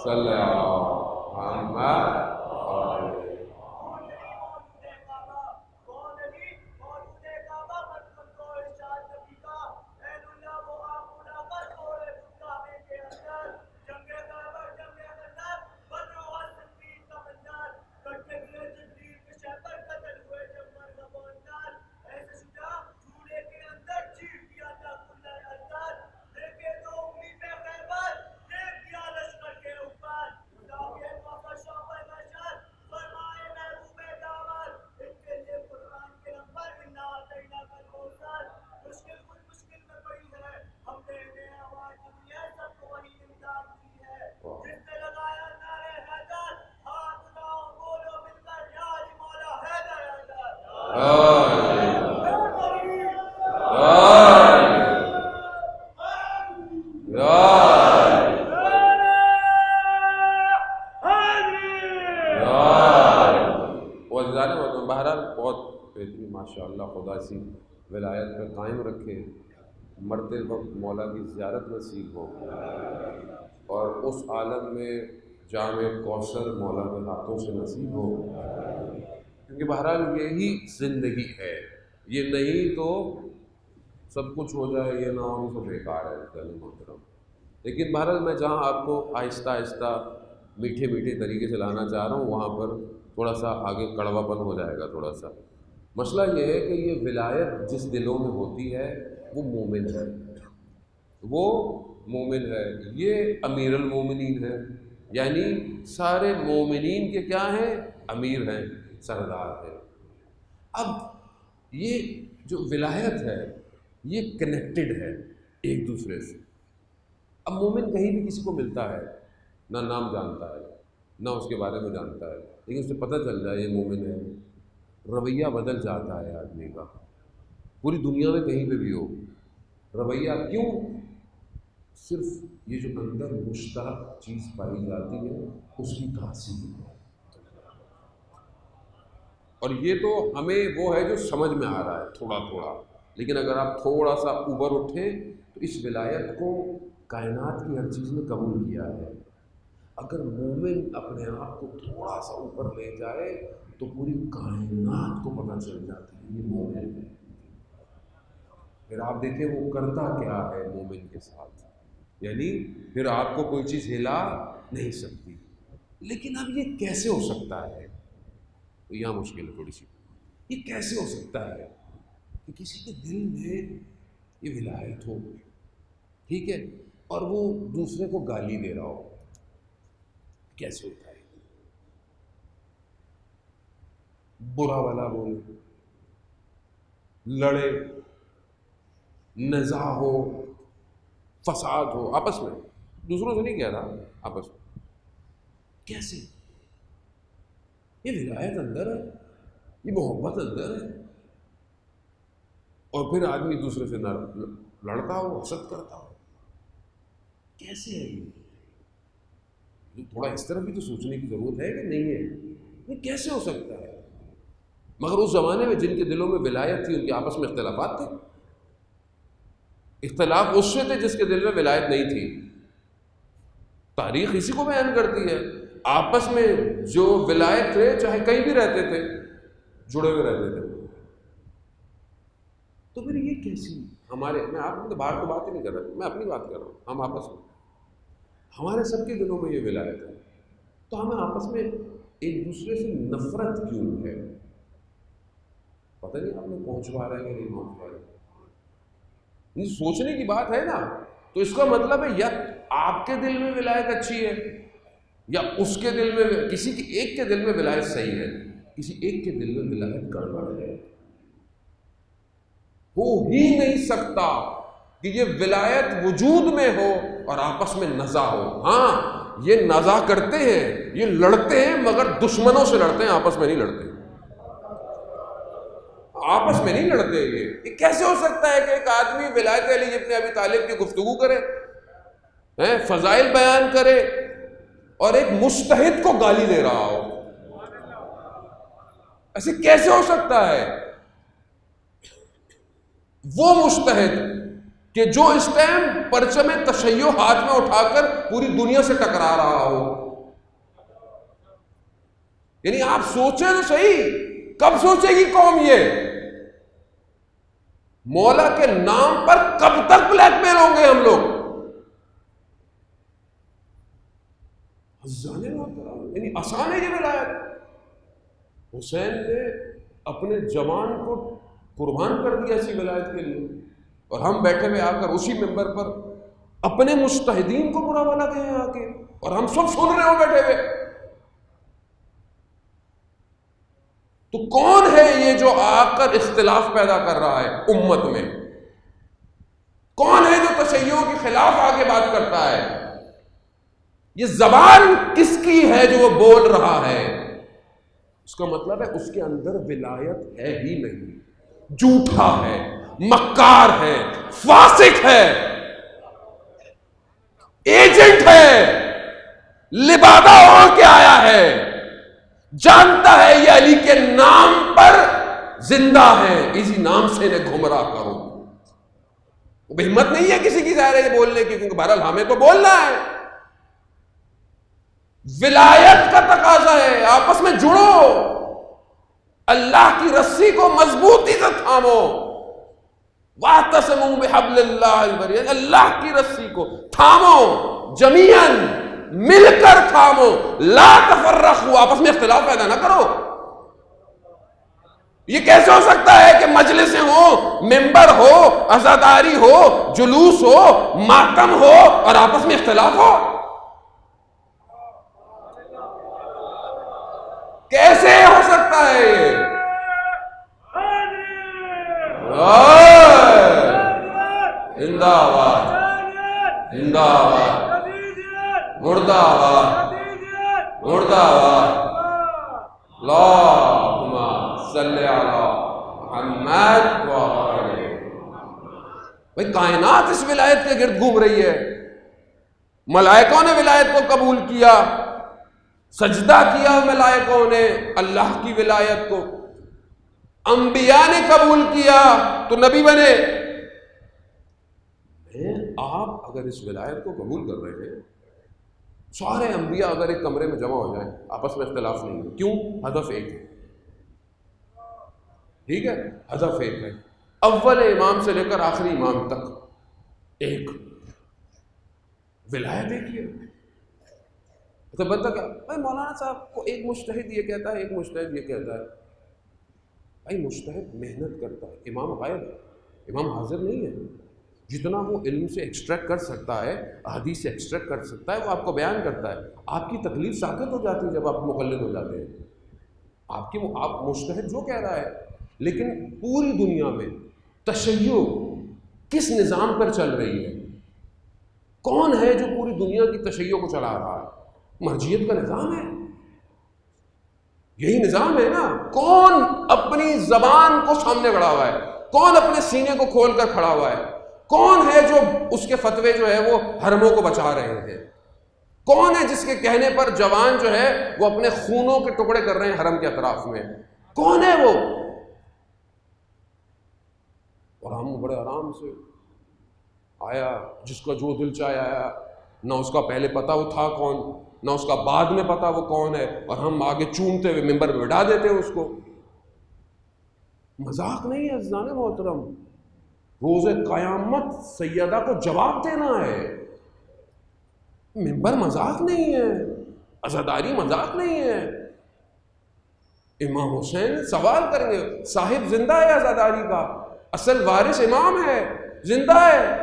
صلی اللہ محمد۔ بہرحال بہت بہترین، ماشاء اللہ، خدا سی ولایت پہ قائم رکھے، مرتے وقت مولا کی زیارت نصیب ہو، اور اس عالم میں جام کوثر مولا کے ہاتھوں سے نصیب ہو، کیونکہ بہرحال یہی زندگی ہے۔ یہ نہیں تو سب کچھ ہو جائے، یہ نہ ہو تو بیکار ہے پہلے محترم۔ لیکن بہرحال میں جہاں آپ کو آہستہ آہستہ میٹھے میٹھے طریقے سے لانا چاہ رہا ہوں، وہاں پر تھوڑا سا آگے کڑوا پن ہو جائے گا تھوڑا سا۔ مسئلہ یہ ہے کہ یہ ولایت جس دلوں میں ہوتی ہے وہ مومن ہے، وہ مومن ہے، یہ امیر المومنین ہے، یعنی سارے مومنین کے کیا ہیں؟ امیر ہیں، سردار ہیں۔ اب یہ جو ولایت ہے یہ کنیکٹڈ ہے ایک دوسرے سے۔ اب مومن کہیں بھی کسی کو ملتا ہے، نہ نام جانتا ہے، نہ اس کے بارے میں جانتا ہے، لیکن اسے پتہ چل جائے یہ مومن ہے، رویہ بدل جاتا ہے آدمی کا، پوری دنیا میں کہیں پہ بھی ہو رویہ. کیوں؟ صرف یہ جو اندر مشترک چیز پائی جاتی ہے اس کی تاثیر ہے. اور یہ تو ہمیں وہ ہے جو سمجھ میں آ رہا ہے تھوڑا تھوڑا، لیکن اگر آپ تھوڑا سا اوپر اٹھیں تو اس ولایت کو کائنات کی ہر چیز میں قبول کیا ہے. اگر مومن اپنے آپ کو تھوڑا سا اوپر لے جائے تو پوری کائنات کو پتہ چل جاتی ہے یہ مومن ہے. پھر آپ دیکھیں وہ کرتا کیا ہے مومن کے ساتھ، یعنی پھر آپ کو کوئی چیز ہلا نہیں سکتی. لیکن اب یہ کیسے ہو سکتا ہے؟ تو یہاں مشکل ہے تھوڑی سی. یہ کیسے ہو سکتا ہے کہ کسی کے دل میں یہ ولایت ہو، ٹھیک ہے، اور وہ دوسرے کو گالی دے رہا ہو؟ کیسے ہوتا ہے؟ برا والا بولے، لڑے، نزاع ہو، فساد ہو آپس میں، دوسروں سے نہیں کہہ رہا، آپس میں. کیسے؟ یہ ولایت اندر ہے، یہ محبت اندر ہے، اور پھر آدمی دوسرے سے لڑتا ہو، حسد کرتا ہو. کیسے ہے یہ؟ تھوڑا اس طرح بھی تو سوچنے کی ضرورت ہے کہ نہیں ہے. یہ کیسے ہو سکتا ہے؟ مگر اس زمانے میں جن کے دلوں میں ولایت تھی ان کے آپس میں اختلافات تھے. اختلاف اس سے تھے جس کے دل میں ولایت نہیں تھی. تاریخ اسی کو بیان کرتی ہے. آپس میں جو ولایت تھے چاہے کہیں بھی رہتے تھے جڑے ہوئے رہتے تھے. تو پھر یہ کیسی ہمارے، میں آپ کو باہر تو بات ہی نہیں کر رہا، میں اپنی بات کر رہا ہوں. ہم آپس میں، ہمارے سب کے دلوں میں یہ ولایت ہے، تو ہمیں آپس میں ایک دوسرے سے نفرت کیوں ہے؟ پتہ نہیں آپ نے پہنچ پا رہے ہیں کہ نہیں پہنچ پا رہے. یہ سوچنے کی بات ہے نا. تو اس کا مطلب ہے یا آپ کے دل میں ولایت اچھی ہے یا اس کے دل میں، کسی کے ایک کے دل میں ولایت صحیح ہے، کسی ایک کے دل میں ولایت گڑبڑ ہے. ہو ہی نہیں سکتا کہ یہ ولایت وجود میں ہو اور آپس میں نزاع ہو. ہاں یہ نزاع کرتے ہیں، یہ لڑتے ہیں، مگر دشمنوں سے لڑتے ہیں، آپس میں نہیں لڑتے. آپس میں نہیں لڑتے. یہ کیسے ہو سکتا ہے کہ ایک آدمی ولایت علی ابن ابی طالب کی گفتگو کرے، فضائل بیان کرے، اور ایک مجتہد کو گالی دے رہا ہو؟ ایسے کیسے ہو سکتا ہے؟ وہ مجتہد کہ جو اس ٹائم پرچم تشیع ہاتھ میں اٹھا کر پوری دنیا سے ٹکرا رہا ہو. یعنی آپ سوچیں تو صحیح، کب سوچے گی قوم یہ؟ مولا کے نام پر کب تک بلیک میل ہوں گے ہم لوگ؟ یعنی آسان ہے یہ ولایت. حسین نے اپنے جوان کو قربان کر دیا اسی ولایت کے لیے، اور ہم بیٹھے ہوئے آ کر اسی ممبر پر اپنے مجتہدین کو برا بھلا کہیں آ کے، اور ہم سب سن رہے ہو بیٹھے ہوئے. تو کون ہے یہ جو آ کر اختلاف پیدا کر رہا ہے امت میں؟ کون ہے جو تشیع کے خلاف آگے بات کرتا ہے؟ یہ زبان کس کی ہے جو وہ بول رہا ہے؟ اس کا مطلب ہے اس کے اندر ولایت ہے ہی نہیں، جھوٹا ہے، مکار ہے، فاسق ہے، ایجنٹ ہے، لبادہ ہو کے آیا ہے، جانتا ہے یہ علی کے نام پر زندہ ہے، اسی نام سے انہیں گمراہ کرو. ہمت نہیں ہے کسی کی ظاہر ہے یہ بولنے کی، کیونکہ بہرحال ہمیں تو بولنا ہے. ولایت کا تقاضا ہے آپس میں جڑو، اللہ کی رسی کو مضبوطی سے تھامو. واعتصموا بحبل اللہ الجمیع، اللہ کی رسی کو تھامو، جمیعاً مل کر تھامو. لا تفرقوا، آپس میں اختلاف پیدا نہ کرو. یہ کیسے ہو سکتا ہے کہ مجلسیں ہو، ممبر ہو، عزاداری ہو، جلوس ہو، ماتم ہو، اور آپس میں اختلاف ہو؟ کیسے ہو سکتا ہے یہ؟ زندہ آباد، زندہ آباد، مردہ آباد، مردہ آباد. اللہم صلی محمد وآل بھائی کائنات اس ولایت کے گرد گھوم رہی ہے. ملائکوں نے ولایت کو قبول کیا، سجدہ کیا ملائکوں نے اللہ کی ولایت کو، انبیاء نے قبول کیا تو نبی بنے. آپ اگر اس ولایت کو قبول کر رہے ہیں، سارے انبیاء اگر ایک کمرے میں جمع ہو جائیں، آپس میں اختلاف نہیں ہے. کیوں؟ ہدف ایک ہے. ٹھیک ہے، ہدف ایک ہے. اول امام سے لے کر آخری امام تک ایک، ولایت ایک ہی ہے. تو بنتا کیا بھائی مولانا صاحب کو ایک مجتہد یہ کہتا ہے، ایک مجتہد یہ کہتا ہے. بھائی مجتہد محنت کرتا ہے، امام غائب ہے، امام حاضر نہیں ہے. جتنا وہ علم سے ایکسٹریکٹ کر سکتا ہے، حدیث سے ایکسٹریکٹ کر سکتا ہے، وہ آپ کو بیان کرتا ہے. آپ کی تکلیف ساکت ہو جاتی ہے جب آپ مقلد ہو جاتے ہیں. آپ مجتہد جو کہہ رہا ہے، لیکن پوری دنیا میں تشیع کس نظام پر چل رہی ہے؟ کون ہے جو پوری دنیا کی تشیع کو چلا رہا ہے؟ مرجعیت کا نظام ہے. یہی نظام ہے نا. کون اپنی زبان کو سامنے بڑھا ہوا ہے؟ کون اپنے سینے کو کھول کر کھڑا ہوا ہے؟ کون ہے جو اس کے فتوے جو ہے وہ حرموں کو بچا رہے ہیں؟ کون ہے جس کے کہنے پر جوان جو ہے وہ اپنے خونوں کے ٹکڑے کر رہے ہیں حرم کے اطراف میں؟ کون ہے وہ؟ اور ہم بڑے آرام سے آیا، جس کا جو دل چاہے آیا، نہ اس کا پہلے پتا وہ تھا کون، نہ اس کا بعد میں پتا وہ کون ہے، اور ہم آگے چومتے ہوئے ممبر پہ بٹھا دیتے ہیں اس کو. مذاق نہیں ہے عزیزان محترم. روز قیامت سیدہ کو جواب دینا ہے. ممبر مذاق نہیں ہے، عزاداری مذاق نہیں ہے. امام حسین سوال کریں گے، صاحب زندہ ہے عزاداری کا، اصل وارث امام ہے، زندہ ہے.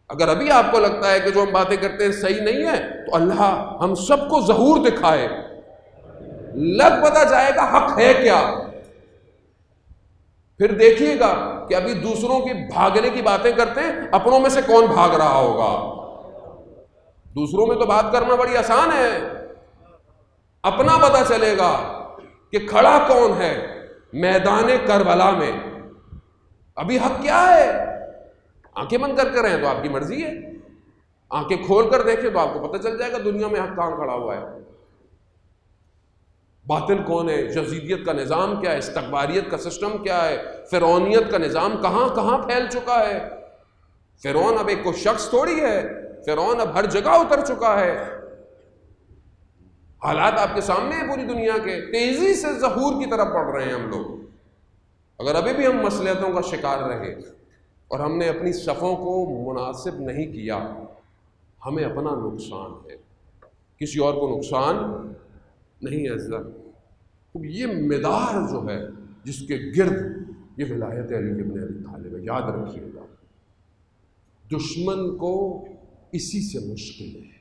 اگر ابھی آپ کو لگتا ہے کہ جو ہم باتیں کرتے ہیں صحیح نہیں ہے، تو اللہ ہم سب کو ظہور دکھائے، لگ پتہ جائے گا حق ہے کیا. پھر دیکھیے گا کہ ابھی دوسروں کی بھاگنے کی باتیں کرتے ہیں، اپنوں میں سے کون بھاگ رہا ہوگا. دوسروں میں تو بات کرنا بڑی آسان ہے، اپنا پتہ چلے گا کہ کھڑا کون ہے میدان کربلا میں. ابھی حق کیا ہے؟ آنکھیں بند کر کے رہیں تو آپ کی مرضی ہے، آنکھیں کھول کر دیکھیں تو آپ کو پتہ چل جائے گا دنیا میں حق کہاں کھڑا ہوا ہے. باطل کون ہے؟ یزیدیت کا نظام کیا ہے؟ استکباریت کا سسٹم کیا ہے؟ فرعونیت کا نظام کہاں کہاں پھیل چکا ہے؟ فرعون اب ایک کوئی شخص تھوڑی ہے، فرعون اب ہر جگہ اتر چکا ہے. حالات آپ کے سامنے ہیں پوری دنیا کے. تیزی سے ظہور کی طرف بڑھ رہے ہیں ہم لوگ. اگر ابھی بھی ہم مصلحتوں کا شکار رہے اور ہم نے اپنی صفوں کو مناسب نہیں کیا، ہمیں اپنا نقصان ہے، کسی اور کو نقصان نہیں ہے. یہ مدار جو ہے جس کے گرد یہ ولایت علی ابن ابی طالب ہے، یاد رکھیے گا. دشمن کو اسی سے مشکل ہے.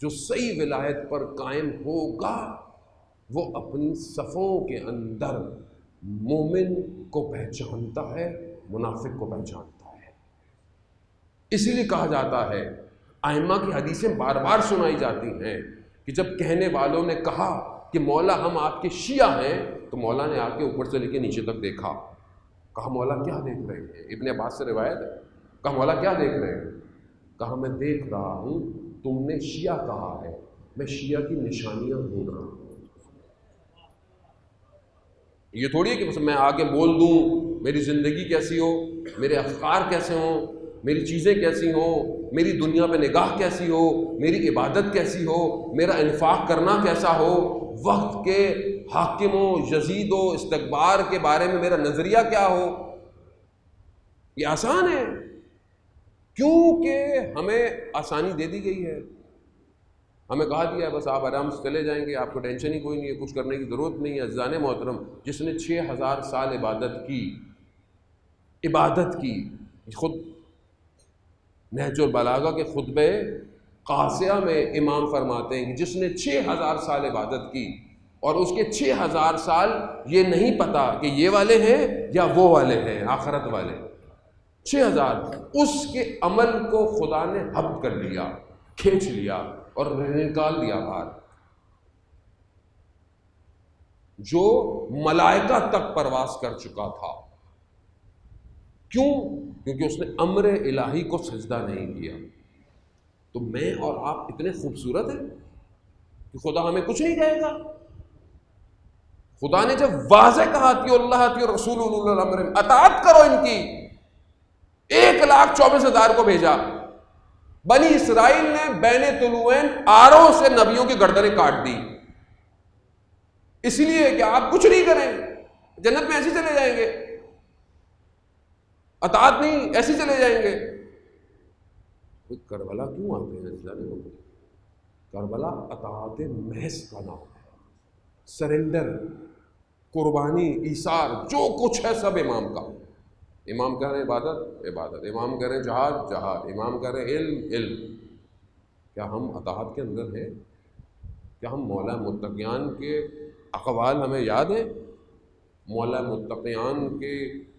جو صحیح ولایت پر قائم ہوگا وہ اپنی صفوں کے اندر مومن کو پہچانتا ہے، منافق کو پہچانتا ہے. اسی لیے کہا جاتا ہے، ائمہ کی حدیثیں بار بار سنائی جاتی ہیں کہ جب کہنے والوں نے کہا کہ مولا ہم آپ کے شیعہ ہیں، تو مولا نے آپ کے اوپر سے لے کے نیچے تک دیکھا. کہا مولا کیا دیکھ رہے ہیں؟ ابن عباس سے روایت ہے. کہا مولا کیا دیکھ رہے ہیں؟ کہا میں دیکھ رہا ہوں تم نے شیعہ کہا ہے، میں شیعہ کی نشانیاں ڈھونڈ رہا ہوں. یہ تھوڑی ہے کہ بس میں آگے بول دوں میری زندگی کیسی ہو، میرے افکار کیسے ہوں، میری چیزیں کیسی ہوں، میری دنیا پہ نگاہ کیسی ہو، میری عبادت کیسی ہو، میرا انفاق کرنا کیسا ہو، وقت کے حاکموں، یزید و استکبار کے بارے میں میرا نظریہ کیا ہو. یہ آسان ہے کیونکہ ہمیں آسانی دے دی گئی ہے. ہمیں کہا دیا ہے بس آپ آرام سے چلے جائیں گے، آپ کو ٹینشن ہی کوئی نہیں ہے، کچھ کرنے کی ضرورت نہیں ہے. عزیزان محترم، جس نے 6000 سال عبادت کی خود نہج البلاغہ کے خطبے قاصیہ میں امام فرماتے ہیں کہ جس نے 6000 سال عبادت کی اور اس کے 6000 سال یہ نہیں پتا کہ یہ والے ہیں یا وہ والے ہیں آخرت والے، 6000، اس کے عمل کو خدا نے حبت کر لیا، کھینچ لیا اور نکال دیا باہر. جو ملائکہ تک پرواز کر چکا تھا. کیوں؟ کیونکہ اس نے امر الہی کو سجدہ نہیں کیا. تو میں اور آپ اتنے خوبصورت ہیں کہ خدا ہمیں کچھ نہیں کہے گا. خدا نے جب واضح کہا کہ اللہ اطیعوا الرسول اولو الامر، اطاعت کرو ان کی، 1,24,000 کو بھیجا. بنی اسرائیل نے بین طلوعین آروں سے نبیوں کی گردنیں کاٹ دی، اس لیے کہ آپ کچھ نہیں کریں، جنت میں ایسے چلے جائیں گے، اطاعت نہیں ایسے چلے جائیں گے. کربلا کیوں آتے ہیں؟ کربلا اطاعت محض کا نام ہے. سرنڈر، قربانی، ایثار، جو کچھ ہے سب امام کا. امام کہہ رہے ہیں عبادت، عبادت. امام کہہ رہے ہیں جہاد، جہاد. امام کہہ رہے ہیں علم، علم. کیا ہم اطاعت کے اندر ہیں؟ کیا ہم مولا متقیان کے اقوال ہمیں یاد ہیں؟ مولا متقیان کے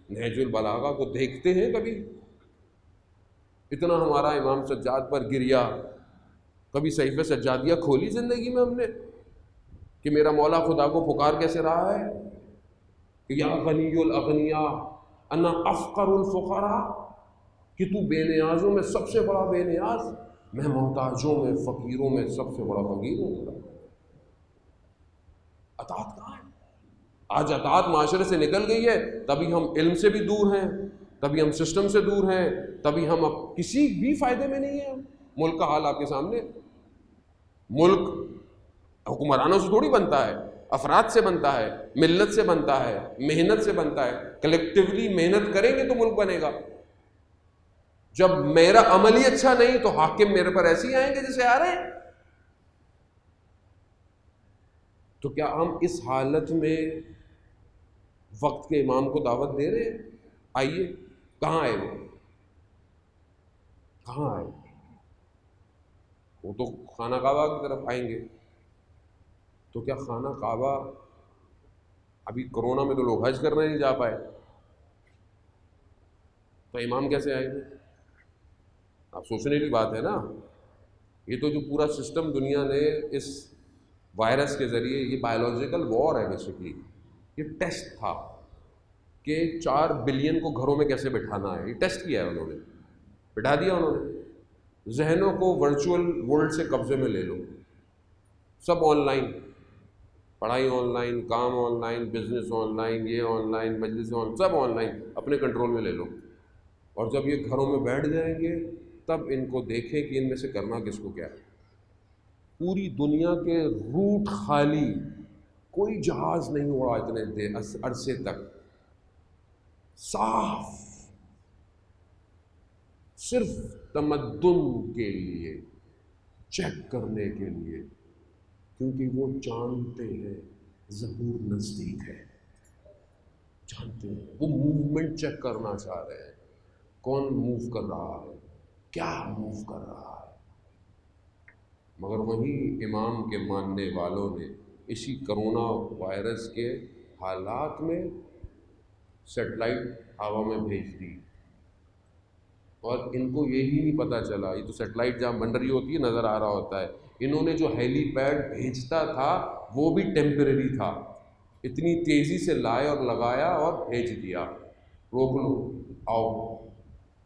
نہج البلاغہ کو دیکھتے ہیں کبھی؟ اتنا ہمارا امام سجاد پر گریا، کبھی صحیفہ سجادیہ کھولی زندگی میں ہم نے کہ میرا مولا خدا کو پکار کیسے رہا ہے کہ یا غنی الاغنیاء انا افقر الفقراء، کہ تو بے نیازوں میں سب سے بڑا بے نیاز، میں محتاجوں میں، فقیروں میں سب سے بڑا فقیر ہوں. اطاعت کہاں ہے؟ آج اطاعت معاشرے سے نکل گئی ہے، تبھی ہم علم سے بھی دور ہیں، تبھی ہم سسٹم سے دور ہیں، تبھی ہم اب کسی بھی فائدے میں نہیں ہیں. ملک کا حال آپ کے سامنے. ملک حکمرانوں سے تھوڑی بنتا ہے، افراد سے بنتا ہے، ملت سے بنتا ہے، محنت سے بنتا ہے. کلیکٹیولی محنت کریں گے تو ملک بنے گا. جب میرا عمل ہی اچھا نہیں تو حاکم میرے پر ایسے ہی آئیں گے جیسے آ رہے ہیں. تو کیا ہم اس حالت میں وقت کے امام کو دعوت دے رہے ہیں؟ آئیے. کہاں آئے وہ؟ کہاں آئے وہ؟ تو خانہ کعبہ کی طرف آئیں گے. تو کیا خانہ کعبہ، ابھی کرونا میں تو لوگ حج کرنے نہیں جا پائے، تو امام کیسے آئیں گے؟ آپ سوچنے کی بات ہے نا. یہ تو جو پورا سسٹم دنیا نے اس وائرس کے ذریعے، یہ بایولوجیکل وار ہے بیسیکلی، یہ ٹیسٹ تھا کہ 4 بلین کو گھروں میں کیسے بٹھانا ہے. یہ ٹیسٹ کیا ہے انہوں نے، بٹھا دیا انہوں نے. ذہنوں کو ورچوئل ورلڈ سے قبضے میں لے لو، سب آن لائن، پڑھائی آن لائن، کام online, business online, یہ آن لائن، مجلس آن، سب آن لائن اپنے کنٹرول میں لے لو. اور جب یہ گھروں میں بیٹھ جائیں گے تب ان کو دیکھیں کہ ان میں سے کرنا کس کو کیا ہے. پوری دنیا کے روٹ خالی، کوئی جہاز نہیں اڑا اتنے دیر عرصے تک، صاف، صرف تمدن کے لیے، چیک کرنے کے لیے، کیونکہ وہ جانتے ہیں ظہور نزدیک ہے. جانتے ہیں، وہ موومنٹ چیک کرنا چاہ رہے ہیں، کون موو کر رہا ہے، کیا موو کر رہا ہے. مگر وہی امام کے ماننے والوں نے اسی کرونا وائرس کے حالات میں سیٹلائٹ ہوا میں بھیج دی، اور ان کو یہی نہیں پتہ چلا. یہ تو سیٹلائٹ جہاں بن رہی ہوتی ہے نظر آ رہا ہوتا ہے. انہوں نے جو ہیلی پیڈ بھیجتا تھا وہ بھی ٹیمپریری تھا. اتنی تیزی سے لائے اور لگایا اور بھیج دیا. روک لو، آؤ.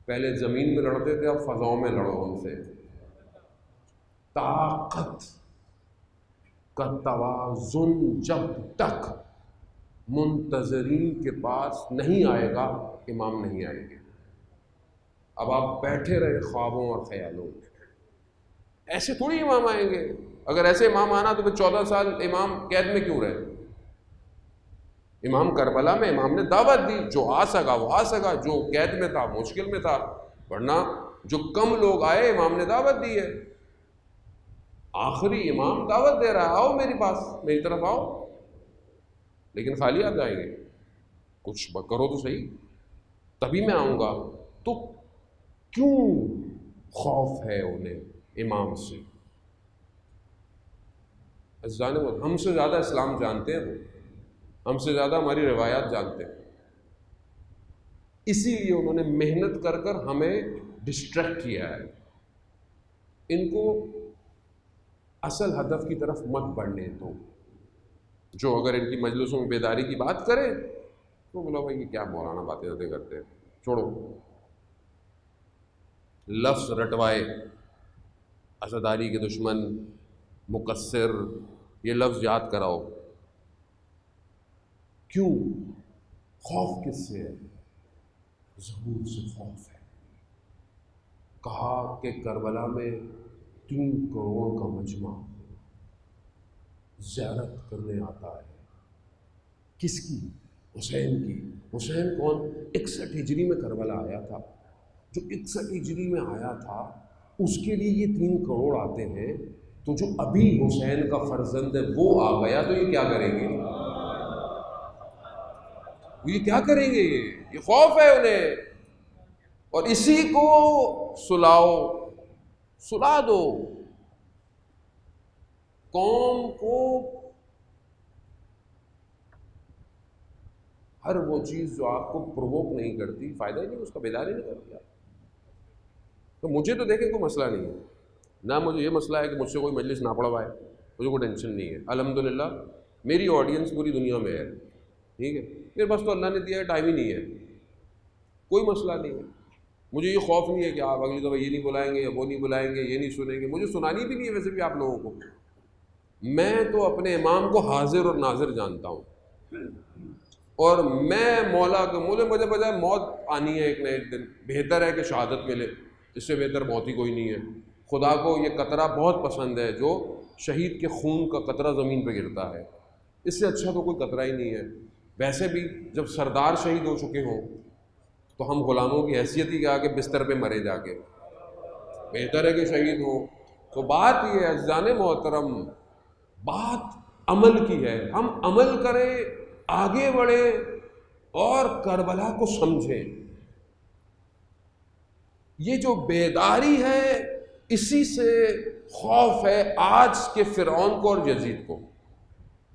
پہلے زمین میں لڑتے تھے، اب فضاؤں میں لڑو ان سے. طاقت کا توازن جب تک منتظرین کے پاس نہیں آئے گا، امام نہیں آئیں گے. اب آپ بیٹھے رہے خوابوں اور خیالوں میں. ایسے تھوڑی امام آئیں گے. اگر ایسے امام آنا تو پھر 14 سال امام قید میں کیوں رہے؟ امام کربلا میں امام نے دعوت دی، جو آ سکا وہ آ سکا، جو قید میں تھا مشکل میں تھا، ورنہ جو کم لوگ آئے امام نے دعوت دی ہے. آخری امام دعوت دے رہا ہے، آؤ میری پاس، میری طرف آؤ. لیکن خالی آپ جائیں گے، کچھ کرو تو صحیح، تبھی میں آؤں گا. تو کیوں خوف ہے انہیں امام سے؟ ہم سے زیادہ اسلام جانتے ہیں، ہم سے زیادہ ہماری روایات جانتے ہیں. اسی لیے انہوں نے محنت کر کر ہمیں ڈسٹریکٹ کیا ہے. ان کو اصل ہدف کی طرف مت بڑھنے دو. جو اگر ان کی مجلسوں میں بیداری کی بات کرے تو بولا بھائی یہ کیا مولانا باتیں کرتے ہیں، چھوڑو. لفظ رٹوائے، عزاداری کے دشمن، مقصر، یہ لفظ یاد کراؤ. کیوں؟ خوف کس سے ہے؟ ظہور سے خوف ہے. کہا کہ کربلا میں 3 کروڑ کا مجمع زیارت کرنے آتا ہے. کس کی؟ حسین کی. حسین کون؟ 61 ہجری میں کربلا آیا تھا. جو 61 ہجری میں آیا تھا اس کے لیے یہ 3 کروڑ آتے ہیں. تو جو ابھی حسین کا فرزند ہے وہ آ گیا تو یہ کیا کریں گے؟ یہ کیا کریں گے؟ یہ خوف ہے انہیں. اور اسی کو سلاؤ، سلا دو. قوم کو ہر وہ چیز جو آپ کو پرووک نہیں کرتی فائدہ ہی نہیں، اس کا بیداری نہیں کرتی. تو مجھے تو دیکھیں کوئی مسئلہ نہیں ہے، نہ مجھے یہ مسئلہ ہے کہ مجھ سے کوئی مجلس نہ پڑھوائے، مجھے کوئی ٹینشن نہیں ہے. الحمدللہ میری آڈینس پوری دنیا میں ہے، ٹھیک ہے. میرے پاس تو اللہ نے دیا ہے، ٹائم ہی نہیں ہے، کوئی مسئلہ نہیں ہے. مجھے یہ خوف نہیں ہے کہ آپ اگلی دفعہ یہ نہیں بلائیں گے یا وہ نہیں بلائیں گے، یہ نہیں سنیں گے. مجھے سنانی بھی نہیں ہے ویسے بھی آپ لوگوں کو. میں تو اپنے امام کو حاضر اور ناظر جانتا ہوں، اور میں مولا کو مجھے بجائے موت آنی ہے ایک نہ ایک دن، بہتر ہے کہ شہادت ملے، اس سے بہتر موت ہی کوئی نہیں ہے. خدا کو یہ قطرہ بہت پسند ہے جو شہید کے خون کا قطرہ زمین پہ گرتا ہے، اس سے اچھا تو کوئی قطرہ ہی نہیں ہے. ویسے بھی جب سردار شہید ہو چکے ہوں تو ہم غلاموں کی حیثیت ہی کیا کہ بستر پہ مرے جا کے، بہتر ہے کہ شہید ہو. تو بات یہ ہے عزیزان محترم، بات عمل کی ہے. ہم عمل کریں، آگے بڑھیں اور کربلا کو سمجھیں. یہ جو بیداری ہے اسی سے خوف ہے آج کے فرعون کو اور یزید کو.